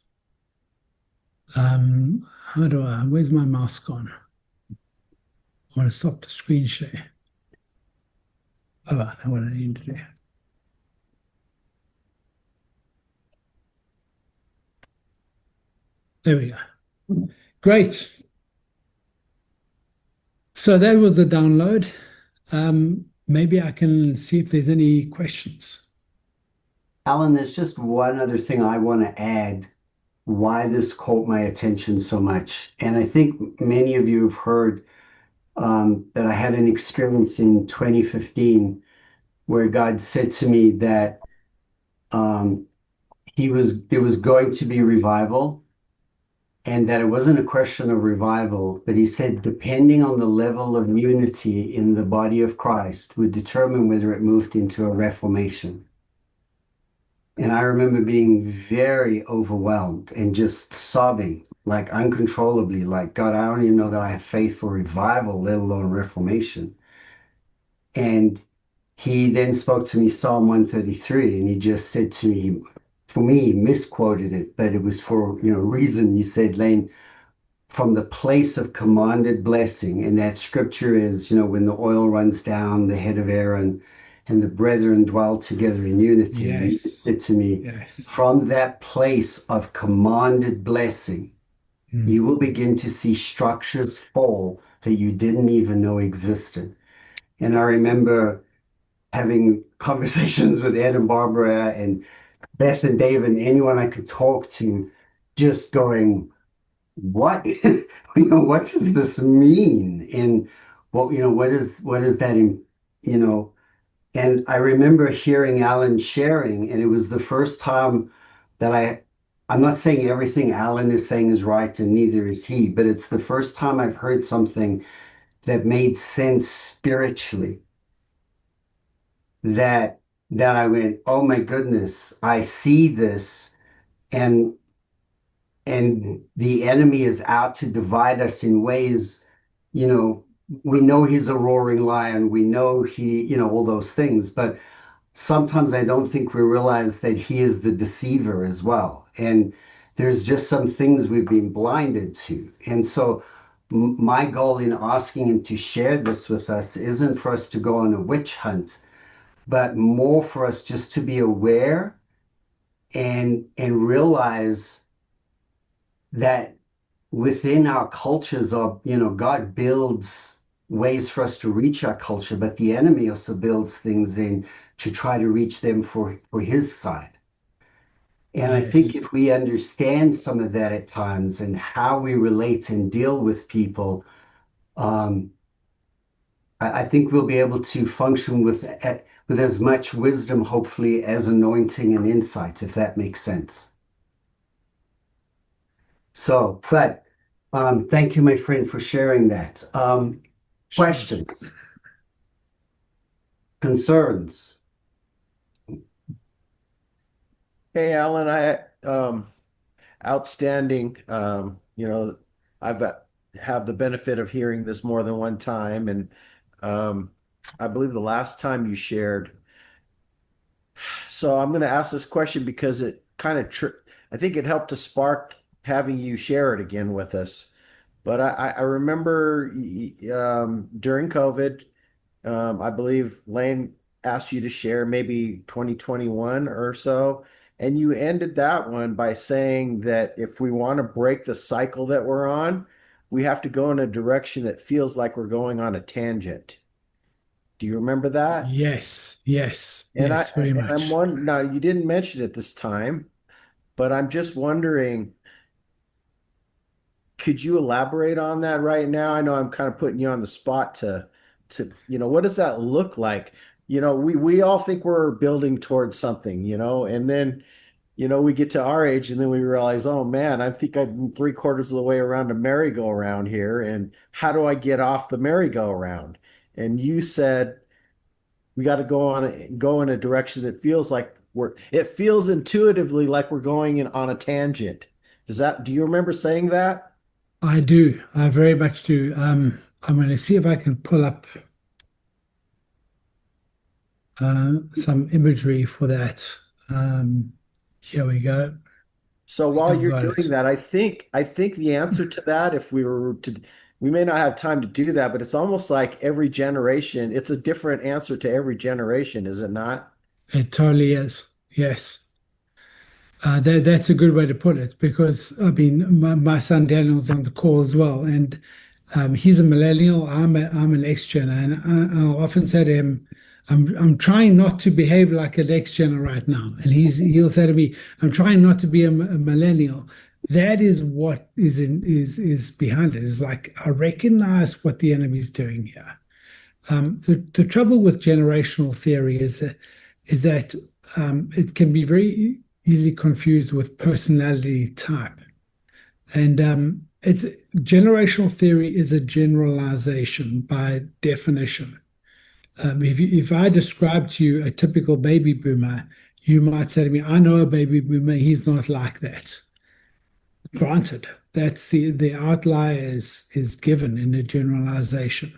Where's my mouse gone? I want to stop the screen share. Oh, I know what I need to do. There we go. Great. So that was the download. Maybe I can see if there's any questions. Alan, there's just one other thing I want to add why this caught my attention so much. And I think many of you have heard that I had an experience in 2015 where God said to me that there was going to be revival, and that it wasn't a question of revival, but he said depending on the level of unity in the body of Christ would determine whether it moved into a reformation. And I remember being very overwhelmed and just sobbing like uncontrollably, like, God, I don't even know that I have faith for revival, let alone reformation. And he then spoke to me Psalm 133, and he just said to me, for me, he misquoted it, but it was for reason. He said, Lane, from the place of commanded blessing, and that scripture is, when the oil runs down the head of Aaron and the brethren dwell together in unity. And he Yes. said to me, Yes. from that place of commanded blessing, you will begin to see structures fall that you didn't even know existed. And I remember having conversations with Ed and Barbara and Beth and David and anyone I could talk to, just going, what what does this mean? And what is that in, and I remember hearing Alan sharing, and it was the first time that I'm not saying everything Alan is saying is right, and neither is he, but it's the first time I've heard something that made sense spiritually, that I went, oh my goodness, I see this, and the enemy is out to divide us in ways, we know he's a roaring lion, we know he, all those things, but sometimes I don't think we realize that he is the deceiver as well. And there's just some things we've been blinded to. And so my goal in asking him to share this with us isn't for us to go on a witch hunt, but more for us just to be aware and realize that within our cultures God builds ways for us to reach our culture, but the enemy also builds things in to try to reach them for his side. And I think if we understand some of that at times and how we relate and deal with people, I think we'll be able to function with as much wisdom, hopefully, as anointing and insight, if that makes sense. So, but thank you, my friend, for sharing that. Questions, concerns? Hey, Alan, outstanding. I've have the benefit of hearing this more than one time, and I believe the last time you shared. So I'm going to ask this question because it kind of, I think it helped to spark having you share it again with us. But I remember during COVID, I believe Lane asked you to share maybe 2021 or so. And you ended that one by saying that if we want to break the cycle that we're on, we have to go in a direction that feels like we're going on a tangent. Do you remember that? Yes. And Yes, very much. I'm wondering, now you didn't mention it this time, but I'm just wondering, could you elaborate on that right now? I know I'm kind of putting you on the spot to what does that look like? We all think we're building towards something, and then, we get to our age and then we realize, oh man, I think I'm 3/4 of the way around a merry-go-round here. And how do I get off the merry-go-round? And you said we got to go in a direction that feels like it feels intuitively like we're going on a tangent. Do you remember saying that? I do. I very much do. I'm going to see if I can pull up some imagery for that. Here we go. So while you're got doing it. that, I think the answer to that, if we may not have time to do that, but it's almost like every generation, it's a different answer to every generation, is it not? It totally is. Yes. That's a good way to put it because I mean my son Daniel's on the call as well, and he's a millennial. I'm an X-Gen, and I'll often say to him, I'm trying not to behave like an X-Gen right now, and he'll say to me, I'm trying not to be a millennial. That is what is behind it. Is like I recognize what the enemy's doing here. The trouble with generational theory is that it can be very easily confused with personality type. And it's generational theory is a generalization by definition. If I describe to you a typical baby boomer, you might say to me, I know a baby boomer, he's not like that. Granted, that's the outlier is given in a generalization.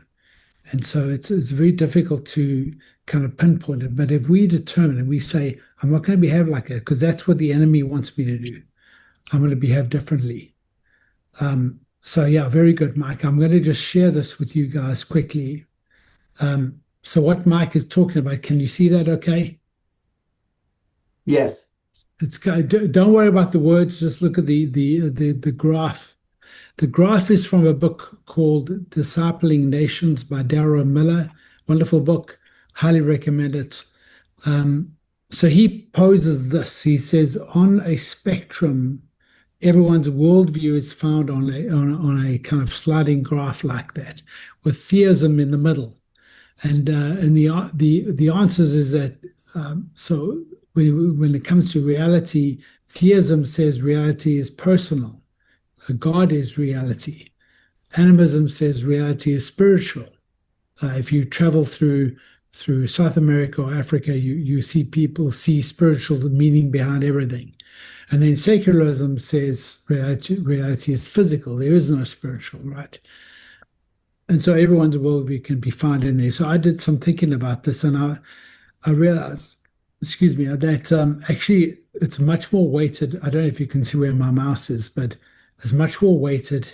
And so it's very difficult to kind of pinpoint it. But if we determine and we say, I'm not going to behave like that, because that's what the enemy wants me to do. I'm going to behave differently. So yeah, very good, Mike. I'm going to just share this with you guys quickly. So what Mike is talking about, can you see that okay? Yes. Don't worry about the words, just look at the graph. The graph is from a book called Discipling Nations by Darrell Miller. Wonderful book. Highly recommend it. So he poses this. He says, on a spectrum, everyone's worldview is found on a kind of sliding graph like that, with theism in the middle. And the answers is that so when it comes to reality, theism says reality is personal. God is reality. Animism says reality is spiritual. If you travel through South America or Africa, you see people see spiritual meaning behind everything. And then secularism says reality is physical. There is no spiritual, right? And so everyone's worldview can be found in there. So I did some thinking about this, and I realized, excuse me, that actually it's much more weighted. I don't know if you can see where my mouse is, but it's much more weighted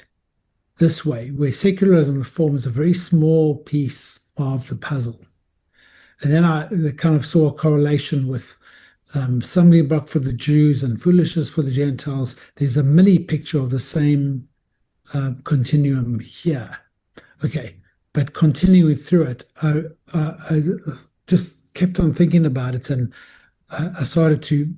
this way, where secularism forms a very small piece of the puzzle. And then I kind of saw a correlation with stumbling block for the Jews and foolishness for the Gentiles. There's a mini picture of the same continuum here. Okay, but continuing through it, I just kept on thinking about it, and I started to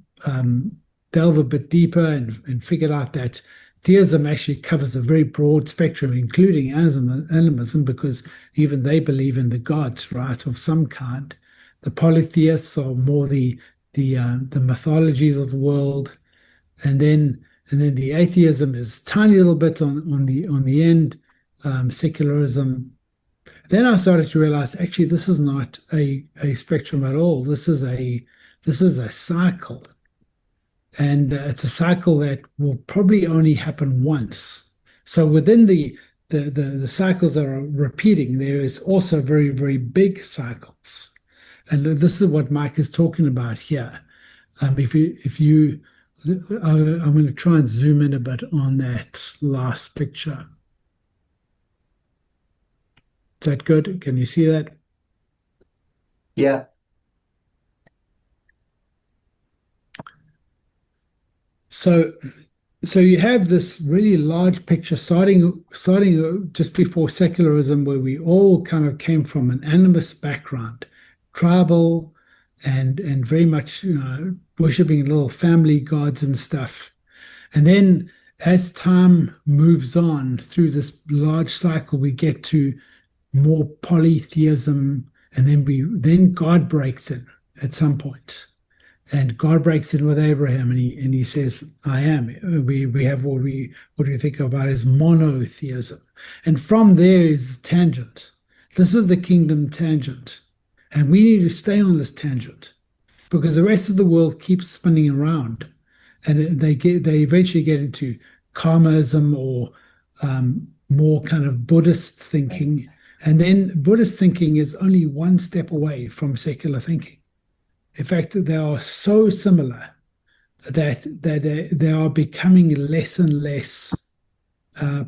delve a bit deeper and figured out that theism actually covers a very broad spectrum, including animism, because even they believe in the gods, right, of some kind. The polytheists are more the mythologies of the world, and then the atheism is a tiny little bit on the end. Secularism. Then I started to realize actually this is not a spectrum at all. This is a cycle, and it's a cycle that will probably only happen once. So within the cycles that are repeating, there is also very, very big cycles, and this is what Mike is talking about here. I'm going to try and zoom in a bit on that last picture. Is that good? Can you see that? Yeah. So you have this really large picture starting just before secularism, where we all kind of came from an animist background, tribal, and very much worshipping little family gods and stuff. And then as time moves on through this large cycle, we get to more polytheism, and then God breaks in at some point, and God breaks in with Abraham, and he says, "I am." We have what you think about as monotheism, and from there is the tangent. This is the kingdom tangent, and we need to stay on this tangent because the rest of the world keeps spinning around, and they eventually get into karmaism or more kind of Buddhist thinking. And then Buddhist thinking is only one step away from secular thinking. In fact, they are so similar that they are becoming less and less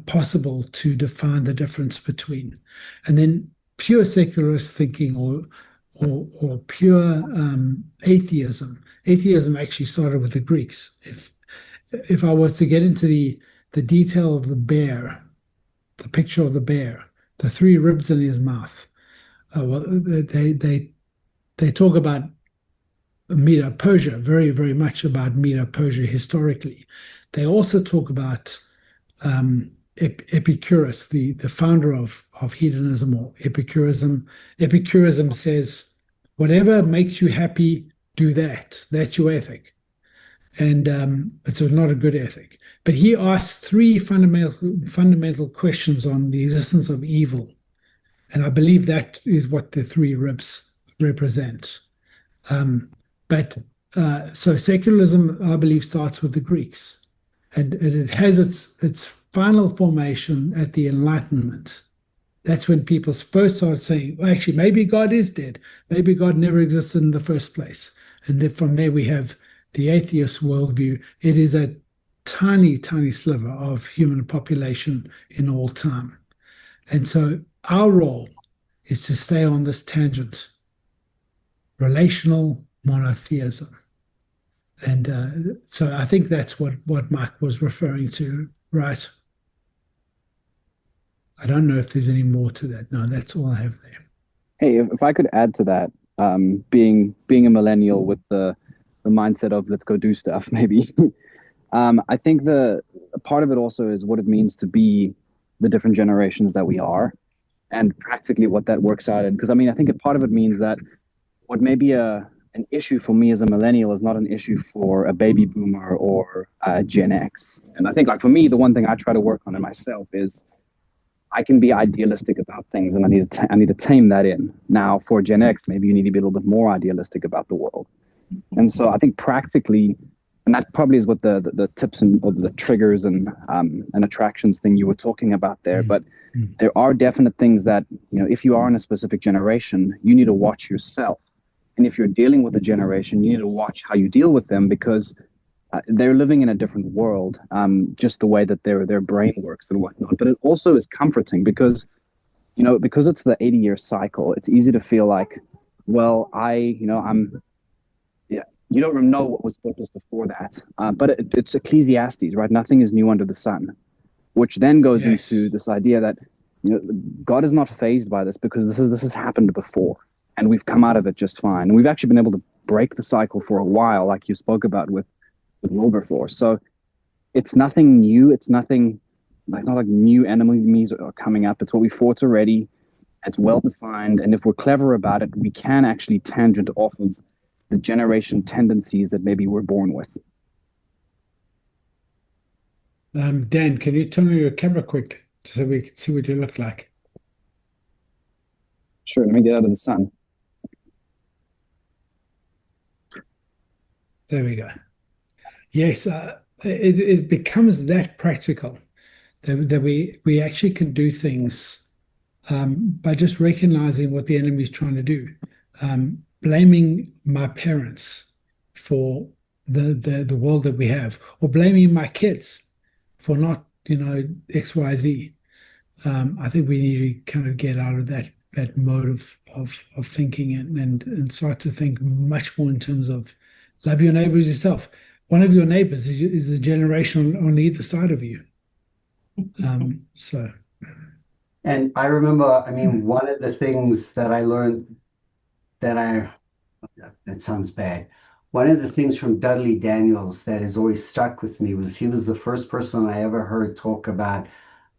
possible to define the difference between. And then pure secularist thinking or pure atheism. Atheism actually started with the Greeks. If I was to get into the detail of the bear, the picture of the bear, the 3 ribs in his mouth. They talk about Medo-Persia, very, very much about Medo-Persia historically. They also talk about Epicurus, the founder of hedonism or Epicurism. Epicurism says, whatever makes you happy, do that. That's your ethic. And it's not a good ethic. But he asked three fundamental questions on the existence of evil. And I believe that is what the three ribs represent. So secularism, I believe, starts with the Greeks. And it has its final formation at the Enlightenment. That's when people first started saying, well, actually, maybe God is dead. Maybe God never existed in the first place. And then from there, we have the atheist worldview. It is a tiny, tiny sliver of human population in all time. And so our role is to stay on this tangent, relational monotheism. And so I think that's what Mike was referring to, right? I don't know if there's any more to that. No, that's all I have there. Hey, if I could add to that, being a millennial with the mindset of let's go do stuff, maybe. I think the part of it also is what it means to be the different generations that we are, and practically what that works out in. Because I mean, I think a part of it means that what may be an issue for me as a millennial is not an issue for a baby boomer or Gen X. And I think, like, for me, the one thing I try to work on in myself is I can be idealistic about things, and I need to tame that in. Now, for Gen X, maybe you need to be a little bit more idealistic about the world. And so I think practically, and that probably is what the tips and or the triggers and attractions thing you were talking about there. But there are definite things that, you know, if you are in a specific generation, you need to watch yourself. And if you're dealing with a generation, you need to watch how you deal with them, because they're living in a different world, just the way that their brain works and whatnot. But it also is comforting because, you know, because it's the 80-year cycle, it's easy to feel like, well, you don't know what was before that. But it's Ecclesiastes, right? Nothing is new under the sun, which then goes into this idea that, you know, God is not fazed by this because this has happened before, and we've come out of it just fine. And we've actually been able to break the cycle for a while, like you spoke about with Wilberforce. So it's nothing new. It's nothing like, not like new enemies are coming up. It's what we fought already. It's well defined, and if we're clever about it, we can actually tangent off of the generation tendencies that maybe we're born with. Dan, can you turn on your camera quickly so we can see what you look like? Sure, let me get out of the sun. There we go. Yes, it becomes that practical that we actually can do things by just recognizing what the enemy is trying to do. Blaming my parents for the world that we have, or blaming my kids for not, X, Y, Z. I think we need to kind of get out of that mode of thinking and start to think much more in terms of love your neighbors yourself. One of your neighbors is a generation on either side of you. And I remember, one of the things that I learned that sounds bad. One of the things from Dudley Daniels that has always stuck with me was he was the first person I ever heard talk about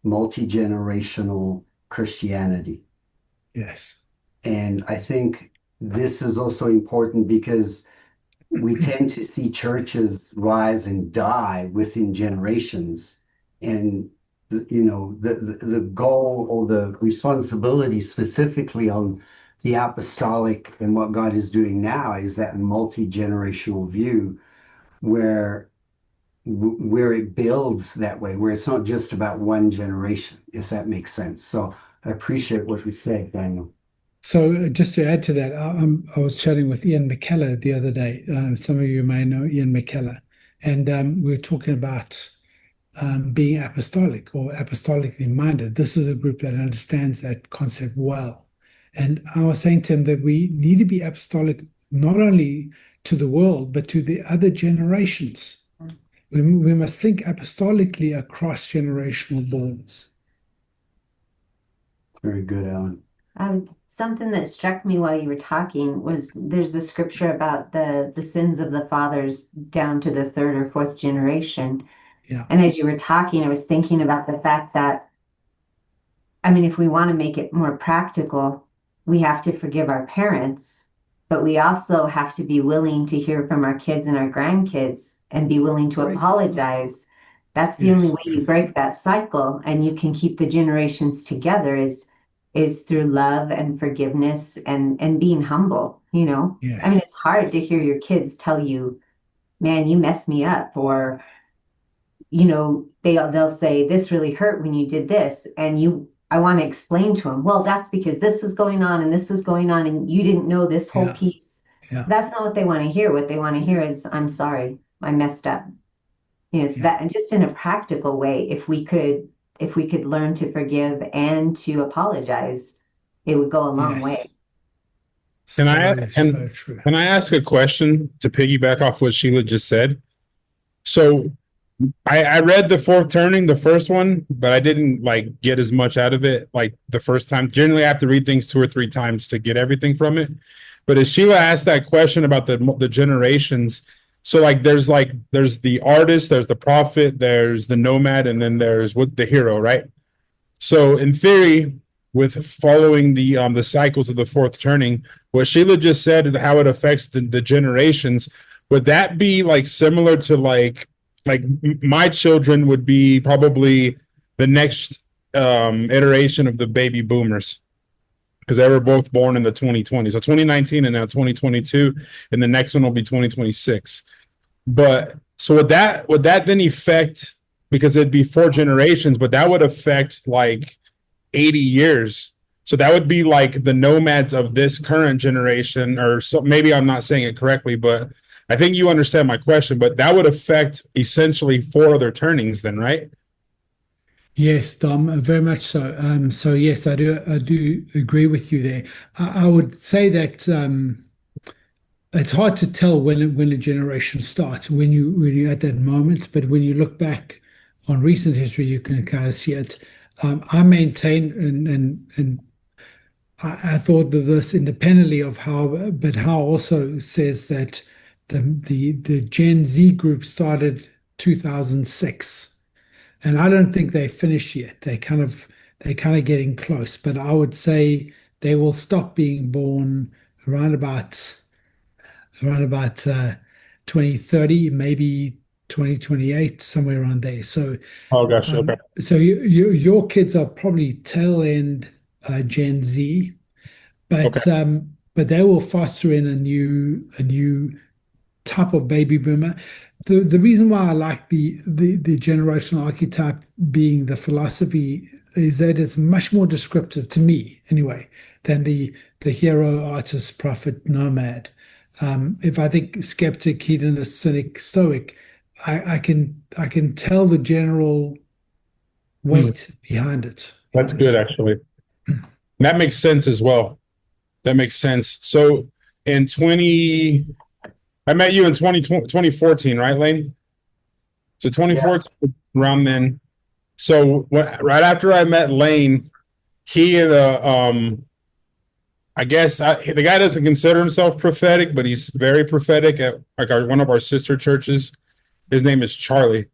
multi-generational Christianity. Yes. And I think this is also important because we tend to see churches rise and die within generations. And the goal or the responsibility specifically on the apostolic and what God is doing now is that multi-generational view where it builds that way, where it's not just about one generation, if that makes sense. So I appreciate what you said, Daniel. So just to add to that, I was chatting with Ian McKellar the other day. Some of you may know Ian McKellar. And we were talking about being apostolic or apostolically minded. This is a group that understands that concept well. And I was saying to him that we need to be apostolic not only to the world, but to the other generations. We must think apostolically across generational borders. Very good, Alan. Something that struck me while you were talking was there's the scripture about the sins of the fathers down to the third or fourth generation. Yeah. And as you were talking, I was thinking about the fact that, if we want to make it more practical, we have to forgive our parents, but we also have to be willing to hear from our kids and our grandkids and be willing to apologize That's the only Yes. way you break that cycle and you can keep the generations together is through love and forgiveness and being humble, you know. I mean, Yes. it's hard to Yes. hear your kids tell you, man, you messed me up, or you know, they'll say this really hurt when you did this, and I want to explain to them, well, that's because this was going on and this was going on and you didn't know this whole Yeah. piece. Yeah. That's not what they want to hear. What they want to hear is, I'm sorry, I messed up. You know, so Yeah. that, and just in a practical way, if we could learn to forgive and to apologize, it would go a long way. Can I- So true. Can I ask a question to piggyback off what Sheila just said? So I read the fourth turning, the first one, but I didn't like get as much out of it like the first time. Generally, I have to read things 2 or 3 times to get everything from it. But as Sheila asked that question about the generations, so there's the artist, there's the prophet, there's the nomad, and then there's the hero, right? So in theory, with following the cycles of the fourth turning, what Sheila just said and how it affects the generations, would that be like similar to my children would be probably the next iteration of the baby boomers, because they were both born in the 2020s, so 2019 and now 2022, and the next one will be 2026. But so would that then affect, because it'd be 4 generations, but that would affect like 80 years. So that would be like the nomads of this current generation, or so maybe I'm not saying it correctly, but I think you understand my question. But that would affect essentially 4 other turnings then, right? Yes, Dom, very much so. So yes, I do agree with you there. I would say that it's hard to tell when a generation starts, when you're at that moment, but when you look back on recent history, you can kind of see it. I maintain and I thought of this independently of how, but how also says that the Gen Z group started 2006, and I don't think they finished yet. They're kind of getting close, but I would say they will stop being born around about 2030, maybe 2028, somewhere around there. So Oh gosh, okay. so your kids are probably tail end Gen Z, but they will foster in a new type of baby boomer. The reason why I like the generational archetype being the philosophy is that it's much more descriptive to me anyway than the hero, artist, prophet, nomad. If I think skeptic, hedonist, cynic, stoic, I can tell the general weight behind it. That's good, actually. That makes sense as well. That makes sense. So I met you in 2014, right, Lane? So 2014, around then. So right after I met Lane, he I guess the guy doesn't consider himself prophetic, but he's very prophetic at one of our sister churches. His name is Charlie.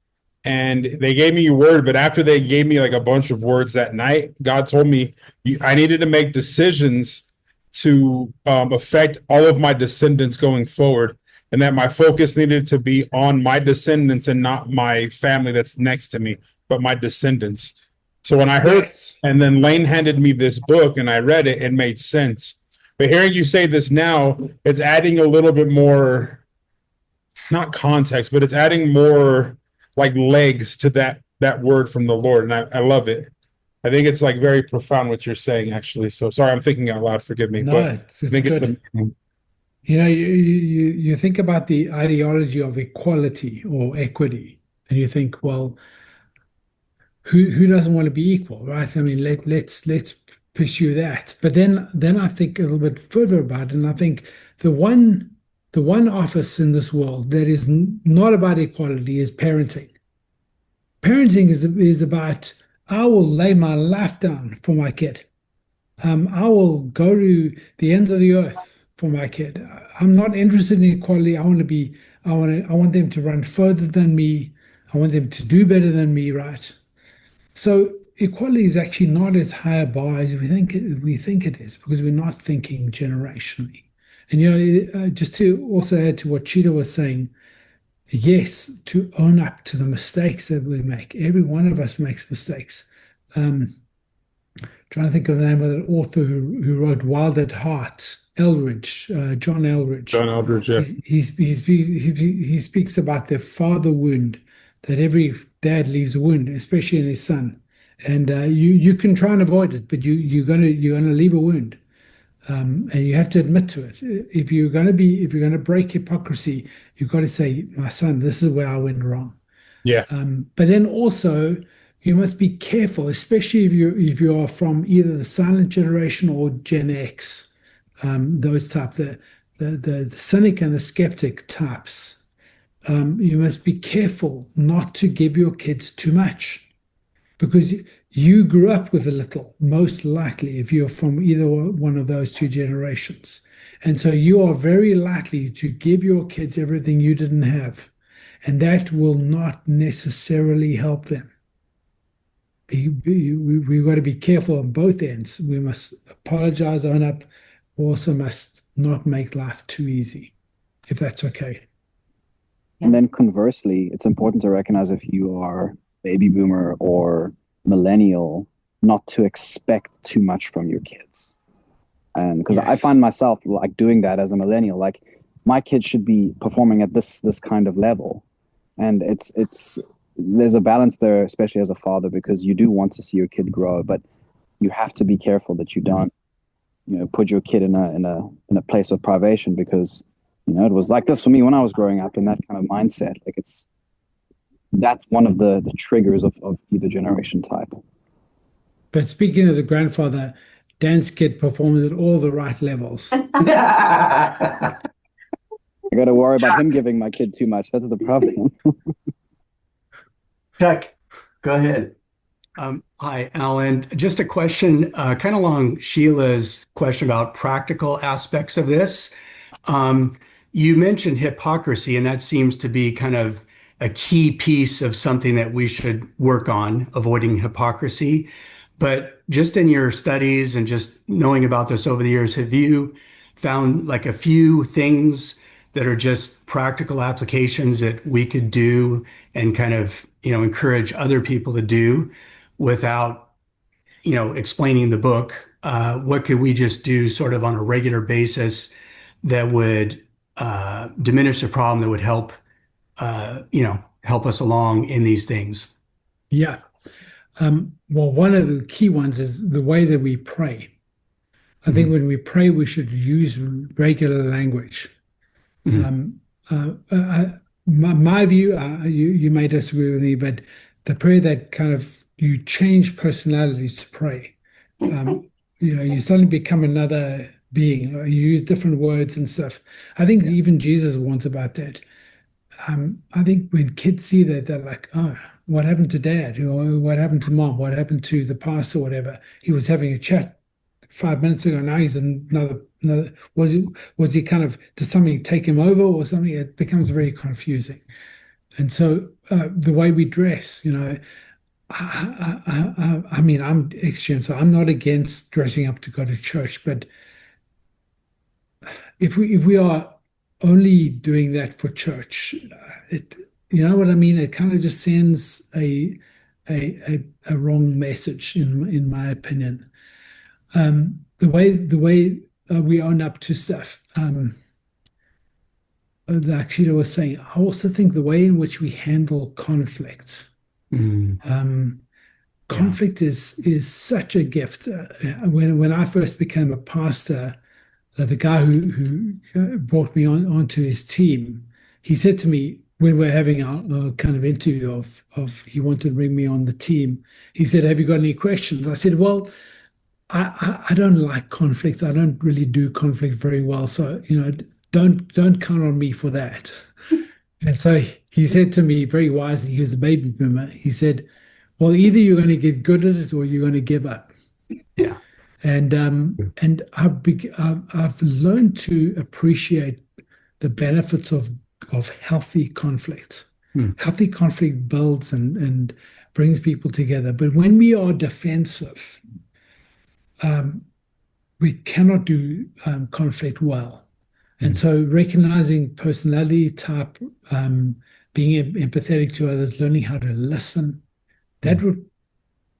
And they gave me a word, but after they gave me like a bunch of words that night, God told me I needed to make decisions to affect all of my descendants going forward, and that my focus needed to be on my descendants and not my family that's next to me, but my descendants. So when I heard, and then Lane handed me this book and I read it, it made sense. But hearing you say this now, it's adding a little bit more, not context, but it's adding more like legs to that word from the Lord. And I love it. I think it's like very profound what you're saying, actually. So sorry, I'm thinking out loud. Forgive me. No, it's good. You know, you think about the ideology of equality or equity, and you think, well, who doesn't want to be equal, right? I mean, let's pursue that. But then I think a little bit further about it, and I think the one office in this world that is not about equality is parenting. Parenting is about, I will lay my life down for my kid. I will go to the ends of the earth for my kid. I'm not interested in equality. I want them to run further than me. I want them to do better than me, right? So equality is actually not as high a bar as we think it is, because we're not thinking generationally. And you know, just to also add to what Cheetah was saying, yes, to own up to the mistakes that we make. Every one of us makes mistakes. Trying to think of the name of the author who wrote Wild at Heart, Eldridge, John Eldridge. John Eldridge, yeah. He speaks about the father wound, that every dad leaves a wound, especially in his son. And you can try and avoid it, but you're gonna leave a wound. And you have to admit to it. If you're gonna break hypocrisy, you've got to say, my son, this is where I went wrong. Yeah. But then also you must be careful, especially if you are from either the silent generation or Gen X, those type, the cynic and the skeptic types. You must be careful not to give your kids too much, because you grew up with a little, most likely, if you're from either one of those two generations. And so you are very likely to give your kids everything you didn't have, and that will not necessarily help them. We've got to be careful on both ends. We must apologize, own up, also must not make life too easy, if that's okay. And then conversely, it's important to recognize if you are baby boomer or millennial, not to expect too much from your kids. And because I find myself like doing that as a millennial, like my kids should be performing at this kind of level. And it's there's a balance there, especially as a father, because you do want to see your kid grow, but you have to be careful that you don't, put your kid in a place of privation, because it was like this for me when I was growing up in that kind of mindset. Like that's one of the triggers of either generation type. But speaking as a grandfather, Dan's kid performs at all the right levels. I got to worry about him giving my kid too much. That's the problem. Chuck, go ahead. Hi, Alan. Just a question, kind of along Sheila's question about practical aspects of this. You mentioned hypocrisy, and that seems to be kind of a key piece of something that we should work on, avoiding hypocrisy. But just in your studies and just knowing about this over the years, have you found like a few things that are just practical applications that we could do and kind of, encourage other people to do without, explaining the book? What could we just do sort of on a regular basis that would diminish the problem, that would help, help us along in these things? Yeah. Well, one of the key ones is the way that we pray. I think when we pray, we should use regular language. My view, you may disagree with me, but the prayer that kind of you change personalities to pray. You suddenly become another being. You use different words and stuff. I think even Jesus warns about that. I think when kids see that, they're like, oh, what happened to dad? Or what happened to mom? What happened to the pastor or whatever? He was having a chat 5 minutes ago. Now he's another. Was he kind of, did something take him over or something? It becomes very confusing. And so the way we dress, I mean, I'm Christian, so I'm not against dressing up to go to church, but if we are only doing that for church, you know what I mean? It kind of just sends a wrong message, in my opinion. The way we own up to stuff. Like Sheila was saying, I also think the way in which we handle conflict. Conflict is such a gift. When I first became a pastor, the guy who brought me onto his team, he said to me when we're having a kind of interview of he wanted to bring me on the team, he said, "Have you got any questions?" I said, "Well, I don't like conflict. I don't really do conflict very well. So, don't count on me for that." And so he said to me very wisely, he was a baby boomer. He said, "Well, either you're going to get good at it or you're going to give up." Yeah. And I've learned to appreciate the benefits of healthy conflict. Healthy conflict builds and brings people together. But when we are defensive, we cannot do conflict well. And so recognizing personality type, being empathetic to others, learning how to listen.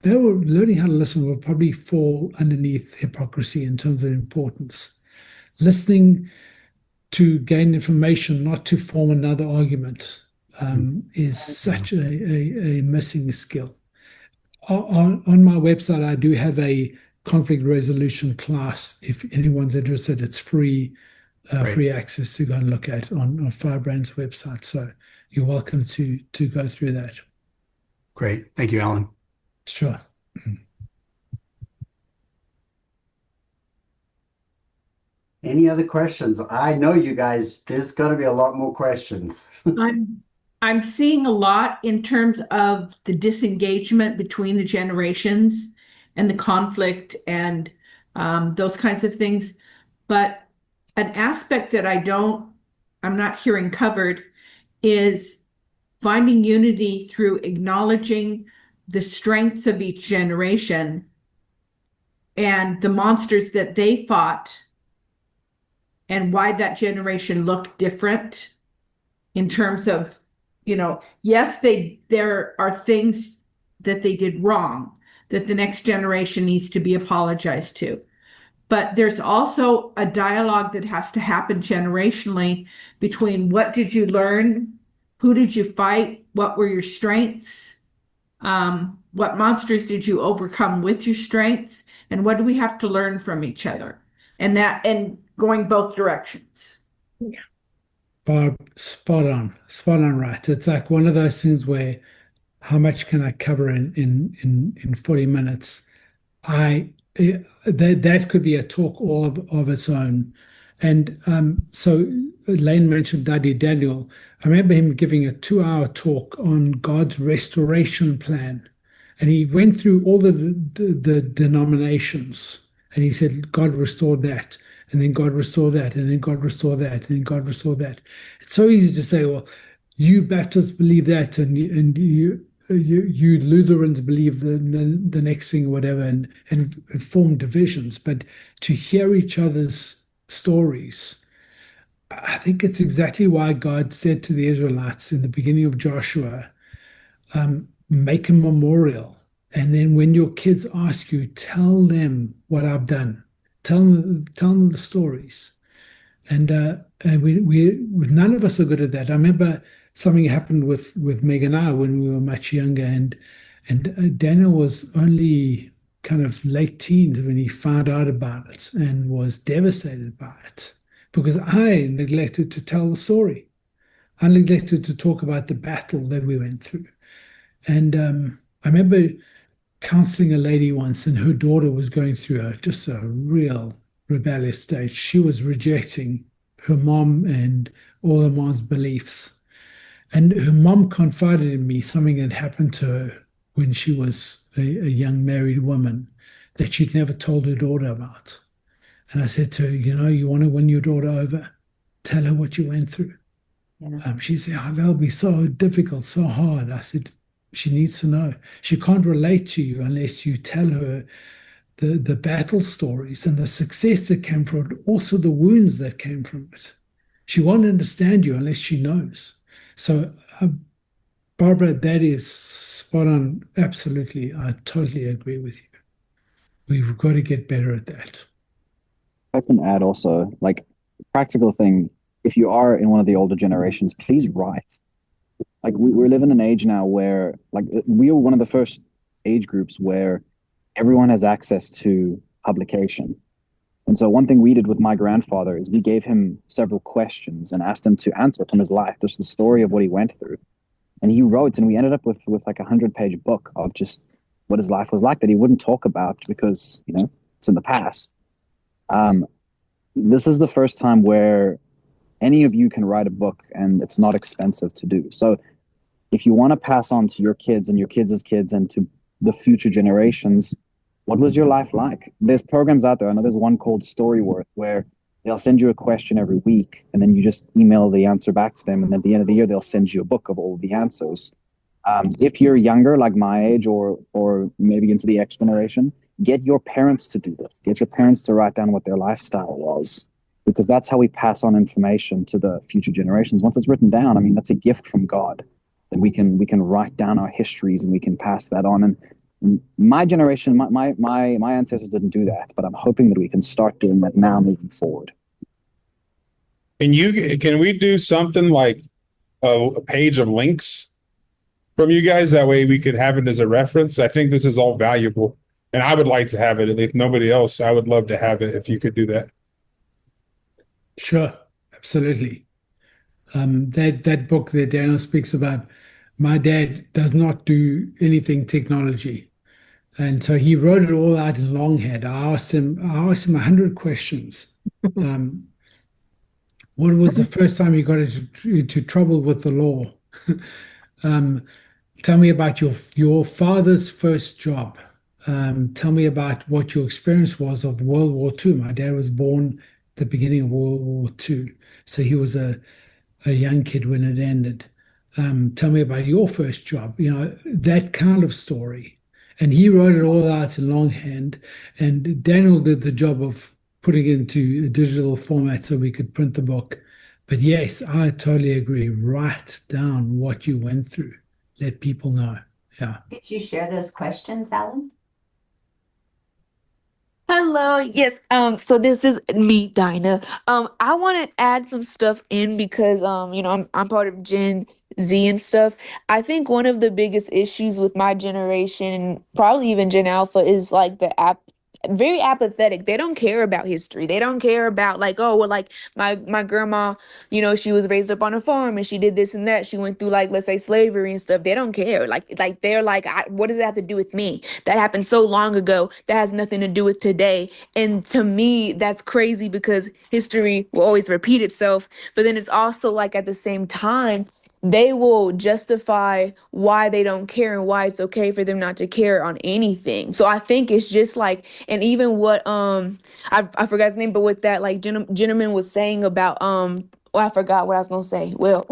Learning how to listen will probably fall underneath hypocrisy in terms of importance. Listening to gain information, not to form another argument, is such a missing skill. On my website, I do have a conflict resolution class. If anyone's interested, it's free access to go and look at on Firebrand's website. So you're welcome to go through that. Great. Thank you, Alan. Sure. Any other questions? I know you guys, there's got to be a lot more questions. I'm seeing a lot in terms of the disengagement between the generations and the conflict and those kinds of things. But an aspect that I'm not hearing covered is finding unity through acknowledging the strengths of each generation and the monsters that they fought and why that generation looked different in terms of, yes, there are things that they did wrong that the next generation needs to be apologized to. But there's also a dialogue that has to happen generationally between what did you learn, who did you fight, what were your strengths, what monsters did you overcome with your strengths, and what do we have to learn from each other? And going both directions. Barb, spot on right. It's like one of those things where how much can I cover in 40 minutes? That could be a talk all of its own. And so Lane mentioned Daddy Daniel. I remember him giving a 2-hour talk on God's restoration plan. And he went through all the denominations. And he said, God restored that. And then God restored that. And then God restored that. And then God restored that. It's so easy to say, well, you Baptists believe that. And you Lutherans believe the next thing or whatever. And form divisions. But to hear each other's stories, I think it's exactly why God said to the Israelites in the beginning of Joshua, make a memorial. And then when your kids ask you, tell them what I've done. Tell them the stories. And we none of us are good at that. I remember something happened with Meg and I when we were much younger, and Daniel was only kind of late teens when he found out about it and was devastated by it because I neglected to tell the story. I neglected to talk about the battle that we went through. And I remember counseling a lady once, and her daughter was going through just a real rebellious stage. She was rejecting her mom and all her mom's beliefs. And her mom confided in me something that happened to her when she was a young married woman that she'd never told her daughter about. And I said to her, you want to win your daughter over? Tell her what you went through. Yeah. She said, that'll be so difficult, so hard. I said, she needs to know. She can't relate to you unless you tell her the battle stories and the success that came from it, also the wounds that came from it. She won't understand you unless she knows. So, Barbara, that is spot on. Absolutely. I totally agree with you. We've got to get better at that. I can add also, like, practical thing, if you are in one of the older generations, please write. Like we live in an age now where, like, we are one of the first age groups where everyone has access to publication. And so one thing we did with my grandfather is we gave him several questions and asked him to answer from his life, just the story of what he went through. And he wrote, and we ended up with like a 100-page book of just what his life was like that he wouldn't talk about because, it's in the past. This is the first time where any of you can write a book and it's not expensive to do. So if you want to pass on to your kids and your kids' kids and to the future generations, what was your life like? There's programs out there. I know there's one called Storyworth where they'll send you a question every week and then you just email the answer back to them. And at the end of the year, they'll send you a book of all the answers. If you're younger, like my age, or maybe into the X generation, get your parents to do this. Get your parents to write down what their lifestyle was. because that's how we pass on information to the future generations. Once it's written down, I mean, that's a gift from God that we can write down our histories and we can pass that on. And my generation, my ancestors didn't do that, but I'm hoping that we can start doing that now moving forward. Can we do something like a page of links from you guys? That way we could have it as a reference. I think this is all valuable, and I would like to have it. If nobody else, I would love to have it if you could do that. Sure, absolutely. That book that Daniel speaks about, my dad does not do anything technology. And so he wrote it all out in longhand. I asked him 100 questions. What was the first time you got into trouble with the law? Tell me about your father's first job. Tell me about what your experience was of World War II. My dad was born at the beginning of World War II, so he was a young kid when it ended. Tell me about your first job, that kind of story. And he wrote it all out in longhand, and Daniel did the job of putting it into a digital format so we could print the book. But yes, I totally agree. Write down what you went through. Let people know. Yeah. Did you share those questions, Alan? Hello, yes. So this is me, Dinah. I want to add some stuff in because I'm part of Gen Z and stuff. I think one of the biggest issues with my generation and probably even Gen Alpha is like very apathetic. They don't care about history. They don't care about like, oh, well, like my grandma, she was raised up on a farm and she did this and that. She went through like, let's say, slavery and stuff. They don't care. Like they're like, what does that have to do with me? That happened so long ago. That has nothing to do with today. And to me, that's crazy because history will always repeat itself. But then it's also like at the same time, they will justify why they don't care and why it's okay for them not to care on anything. So I think it's just like, and even what I forgot his name, but with that like gentleman was saying about I forgot what I was gonna say. Well,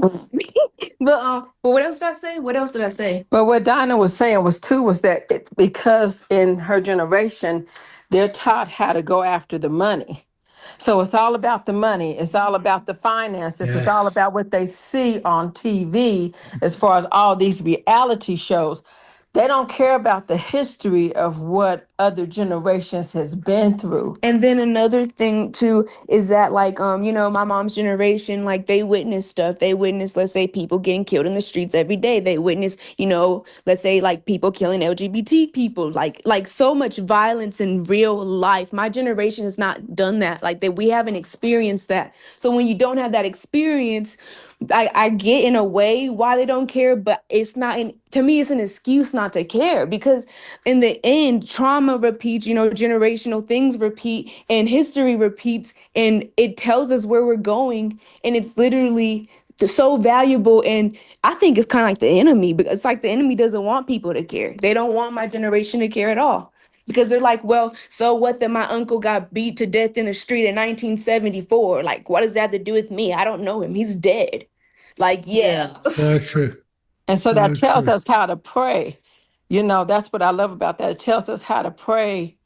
but what else did I say? What else did I say? But what Dinah was saying was that because in her generation, they're taught how to go after the money. So it's all about the money. It's all about the finances. It's all Yes. about what they see on TV as far as all these reality shows. They don't care about the history of what other generations has been through. And then another thing too is that like my mom's generation, like they witness stuff. They witness, let's say, people getting killed in the streets every day. They witness, let's say like people killing LGBT people, like so much violence in real life. My generation has not done that. Like that we haven't experienced that. So when you don't have that experience, I get in a way why they don't care, but it's not to me, it's an excuse not to care because in the end, trauma repeats, generational things repeat and history repeats and it tells us where we're going. And it's literally so valuable. And I think it's kind of like the enemy because it's like the enemy doesn't want people to care. They don't want my generation to care at all. Because they're like, well, so what that my uncle got beat to death in the street in 1974? Like, what does that have to do with me? I don't know him. He's dead. Like, yeah. So true. And so that So tells true. us how to pray. That's what I love about that. It tells us how to pray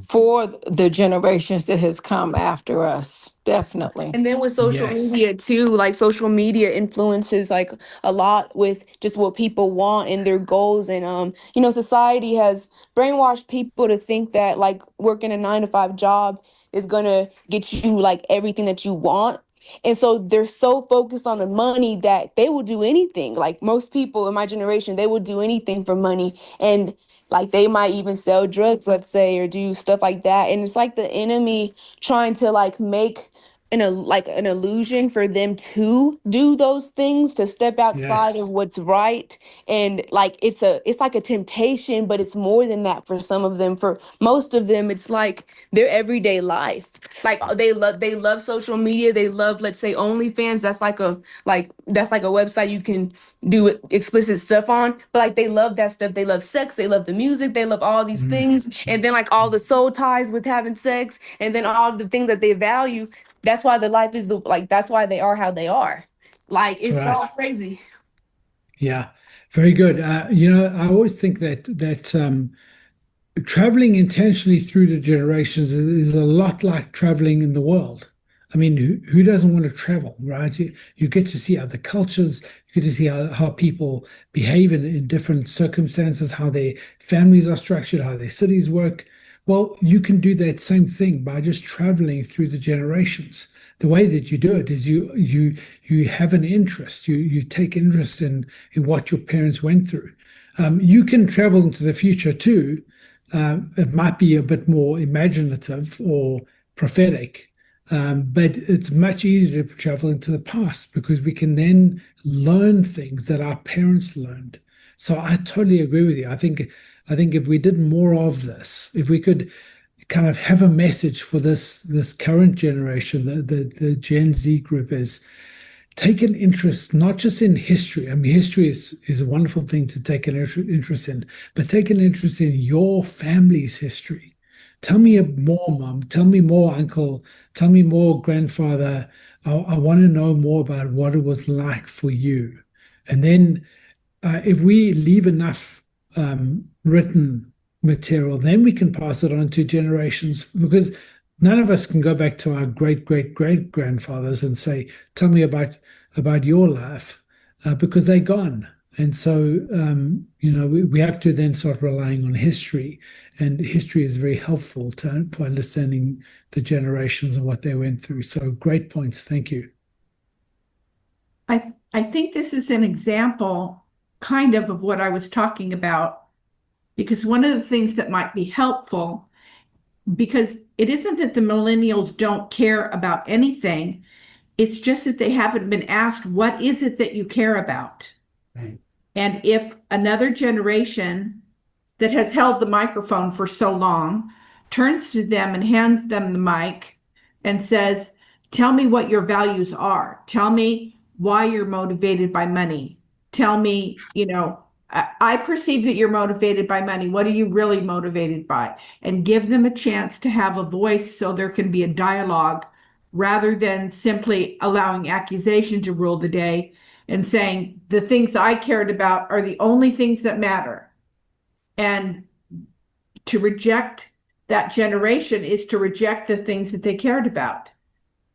for the generations that has come after us. Definitely. And then with social Yes. media too, like social media influences like a lot with just what people want and their goals. And society has brainwashed people to think that like working a 9-to-5 job is gonna get you like everything that you want. And so they're so focused on the money that they will do anything. Like most people in my generation, they will do anything for money. And like they might even sell drugs, let's say, or do stuff like that. And it's like the enemy trying to like make an illusion for them to do those things, to step outside Yes. of what's right. And like it's like a temptation, but it's more than that for some of them. For most of them, it's like their everyday life. Like they love social media. They love, let's say, OnlyFans. That's like a website you can do explicit stuff on. But like they love that stuff. They love sex. They love the music. They love all these things. And then like all the soul ties with having sex, and then all the things that they value. That's why the life is that's why they are how they are. Like it's Right. so crazy. Yeah, very good. I always think that traveling intentionally through the generations is a lot like traveling in the world. I mean, who doesn't want to travel, right? You get to see other cultures, you get to see how people behave in different circumstances, how their families are structured, how their cities work. Well, you can do that same thing by just traveling through the generations. The way that you do it is you have an interest, you take interest in what your parents went through. You can travel into the future too. It might be a bit more imaginative or prophetic, but it's much easier to travel into the past because we can then learn things that our parents learned. So I totally agree with you. I think if we did more of this, if we could kind of have a message for this current generation, the Gen Z group, is take an interest not just in history. I mean, history is a wonderful thing to take an interest in, but take an interest in your family's history. Tell me more, Mom. Tell me more, Uncle. Tell me more, Grandfather. I want to know more about what it was like for you. And then if we leave enough written material, then we can pass it on to generations, because none of us can go back to our great grandfathers and say, tell me about your life, because they're gone. And so, we have to then start relying on history, and history is very helpful for understanding the generations and what they went through. So great points. Thank you. I think this is an example kind of what I was talking about, because one of the things that might be helpful, because it isn't that the millennials don't care about anything, it's just that they haven't been asked, what is it that you care about? Right. And if another generation that has held the microphone for so long turns to them and hands them the mic and says, tell me what your values are. Tell me why you're motivated by money. Tell me, I perceive that you're motivated by money. What are you really motivated by? And give them a chance to have a voice so there can be a dialogue, rather than simply allowing accusation to rule the day and saying the things I cared about are the only things that matter. And to reject that generation is to reject the things that they cared about.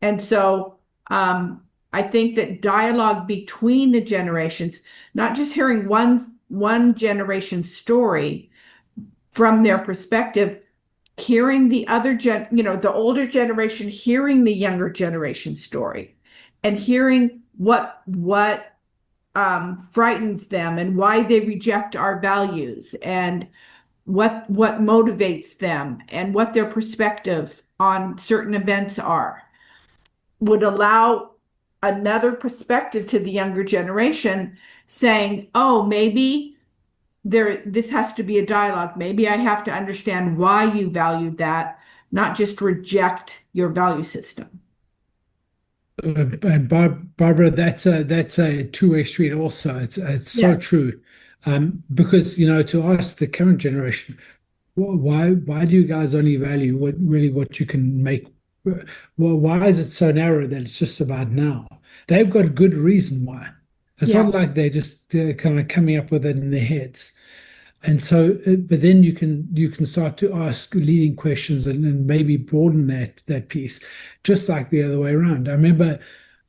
And so I think that dialogue between the generations, not just hearing one generation's story from their perspective, hearing the other the older generation hearing the younger generation's story, and hearing what frightens them and why they reject our values, and what motivates them and what their perspective on certain events are, would allow another perspective to the younger generation, saying, oh, maybe this has to be a dialogue. Maybe I have to understand why you valued that, not just reject your value system. And Barbara, that's a two-way street also. It's so true. Because, to ask the current generation, why do you guys only value what you can make? Well, why is it so narrow that it's just about now? They've got a good reason why. It's not like they're kind of coming up with it in their heads. And so, but then you can start to ask leading questions and maybe broaden that piece, just like the other way around. I remember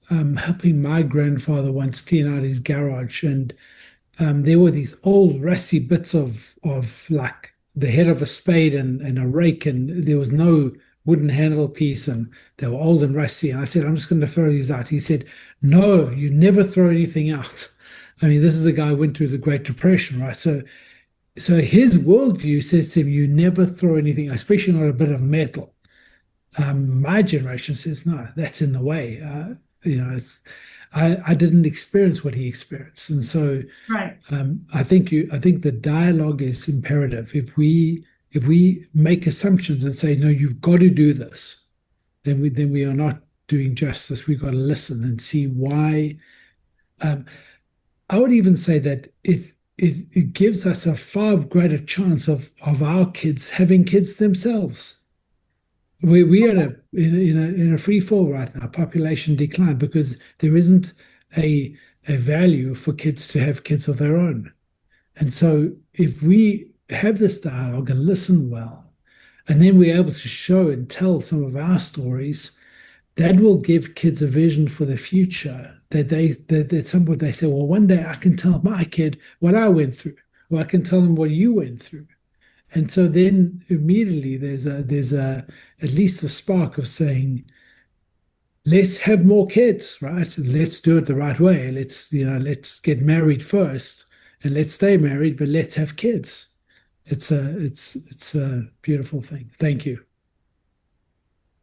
helping my grandfather once clean out his garage, and there were these old rusty bits of like the head of a spade and a rake, and there was no wooden handle piece, and they were old and rusty. And I said, I'm just going to throw these out. He said, no, you never throw anything out. I mean, this is the guy who went through the Great Depression, right? So his worldview says to him, you never throw anything, especially not a bit of metal. My generation says, no, that's in the way. I didn't experience what he experienced. And so Right. I think the dialogue is imperative. If we make assumptions and say, no, you've got to do this, then we are not doing justice. We've got to listen and see why. I would even say that it gives us a far greater chance of our kids having kids themselves. We are in a free fall right now, population decline, because there isn't a value for kids to have kids of their own. And so if we have this dialogue and listen well, and then we're able to show and tell some of our stories, that will give kids a vision for the future. That some point they say, well, one day I can tell my kid what I went through, or I can tell them what you went through. And so then immediately there's at least a spark of saying, let's have more kids, right? Let's do it the right way. Let's get married first and let's stay married, but let's have kids. It's a beautiful thing. Thank you.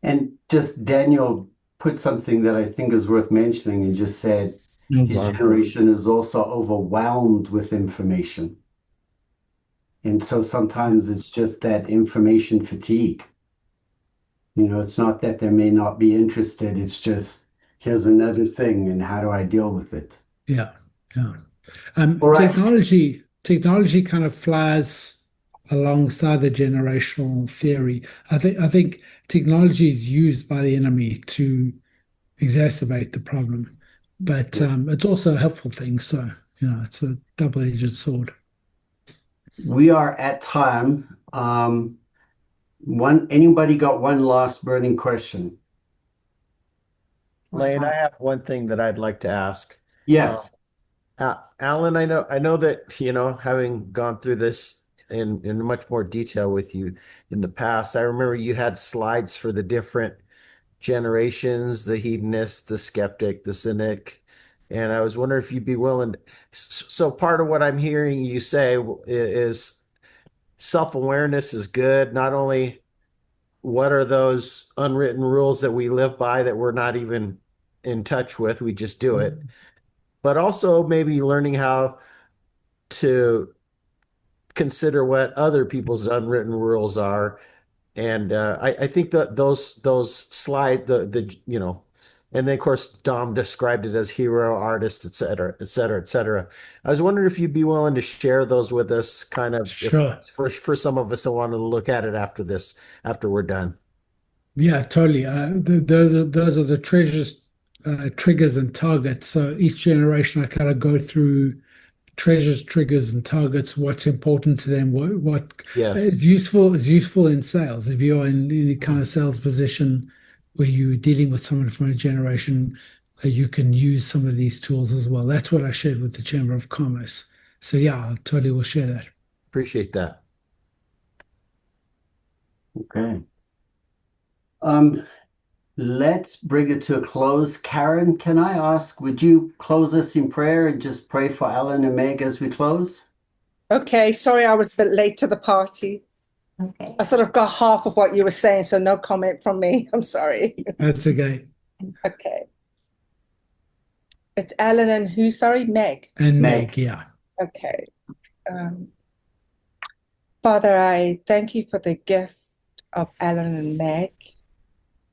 And just Daniel put something that I think is worth mentioning and just said his generation is also overwhelmed with information. And so sometimes it's just that information fatigue. It's not that they may not be interested. It's just, here's another thing, and how do I deal with it? Yeah. All right. Technology kind of flies alongside the generational theory. I think technology is used by the enemy to exacerbate the problem, but it's also a helpful thing. So, it's a double-edged sword. We are at time. Anybody got one last burning question? Lane, I have one thing that I'd like to ask. Yes. Alan, I know that, having gone through this in much more detail with you in the past, I remember you had slides for the different generations, the hedonist, the skeptic, the cynic. And I was wondering if you'd be willing. So part of what I'm hearing you say is self-awareness is good. Not only what are those unwritten rules that we live by that we're not even in touch with, we just do it, but also maybe learning how to consider what other people's unwritten rules are. And I think that those slide and then of course Dom described it as hero, artist, et cetera, et cetera, et cetera. I was wondering if you'd be willing to share those with us, kind of, Sure. For some of us that want to look at it after we're done. Yeah, totally. Those are the triggers and targets. So each generation I kind of go through treasures, triggers, and targets, what's important to them, what Yes. is useful in sales. If you're in any kind of sales position where you're dealing with someone from a generation, you can use some of these tools as well. That's what I shared with the Chamber of Commerce. So yeah, I totally will share that. Appreciate that. Okay. Let's bring it to a close. Karen, can I ask, would you close us in prayer and just pray for Alan and Meg as we close? Okay, sorry I was a bit late to the party. Okay. I sort of got half of what you were saying, so no comment from me. I'm sorry. That's okay. Okay. It's Alan and who, sorry? Meg. And Meg. Meg, yeah. Okay. Father, I thank you for the gift of Alan and Meg,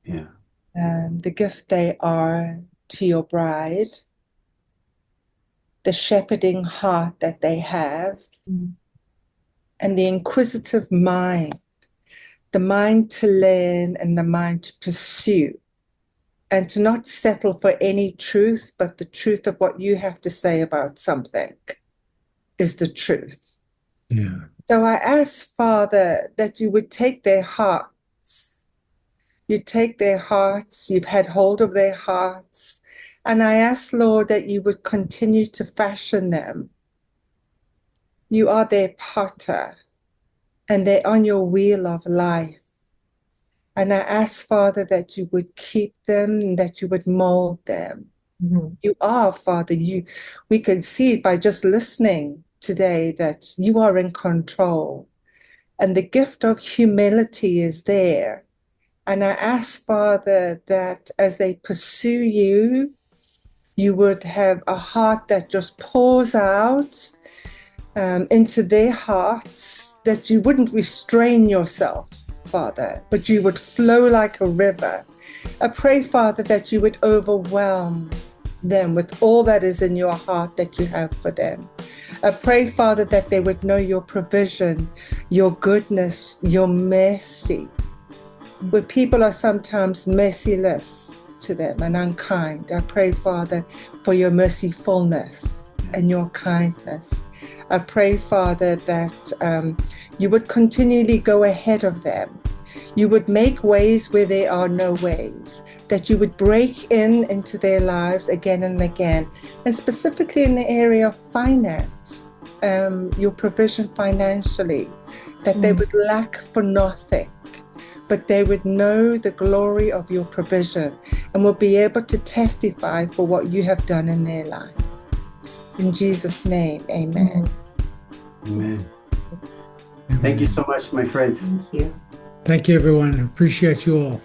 Yeah. the gift they are to your bride, the shepherding heart that they have, and the inquisitive mind, the mind to learn and the mind to pursue, and to not settle for any truth, but the truth of what you have to say about something is the truth. Yeah. So I ask, Father, that you would take their hearts. You take their hearts, you've had hold of their hearts. And I ask, Lord, that you would continue to fashion them. You are their potter, and they're on your wheel of life. And I ask, Father, that you would keep them, and that you would mold them. You are, Father, we can see it by just listening today that you are in control. And the gift of humility is there. And I ask, Father, that as they pursue you, you would have a heart that just pours out into their hearts, that you wouldn't restrain yourself, Father, but you would flow like a river. I pray, Father, that you would overwhelm them with all that is in your heart that you have for them. I pray, Father, that they would know your provision, your goodness, your mercy. Where people are sometimes merciless to them and unkind, I pray, Father, for your mercifulness and your kindness. I pray, Father, that you would continually go ahead of them, You would make ways where there are no ways, that you would break into their lives again and again, and specifically in the area of finance, your provision financially, that they would lack for nothing, but they would know the glory of your provision and will be able to testify for what you have done in their life. In Jesus' name, amen. Amen. Thank you so much, my friend. Thank you. Thank you, everyone. Appreciate you all.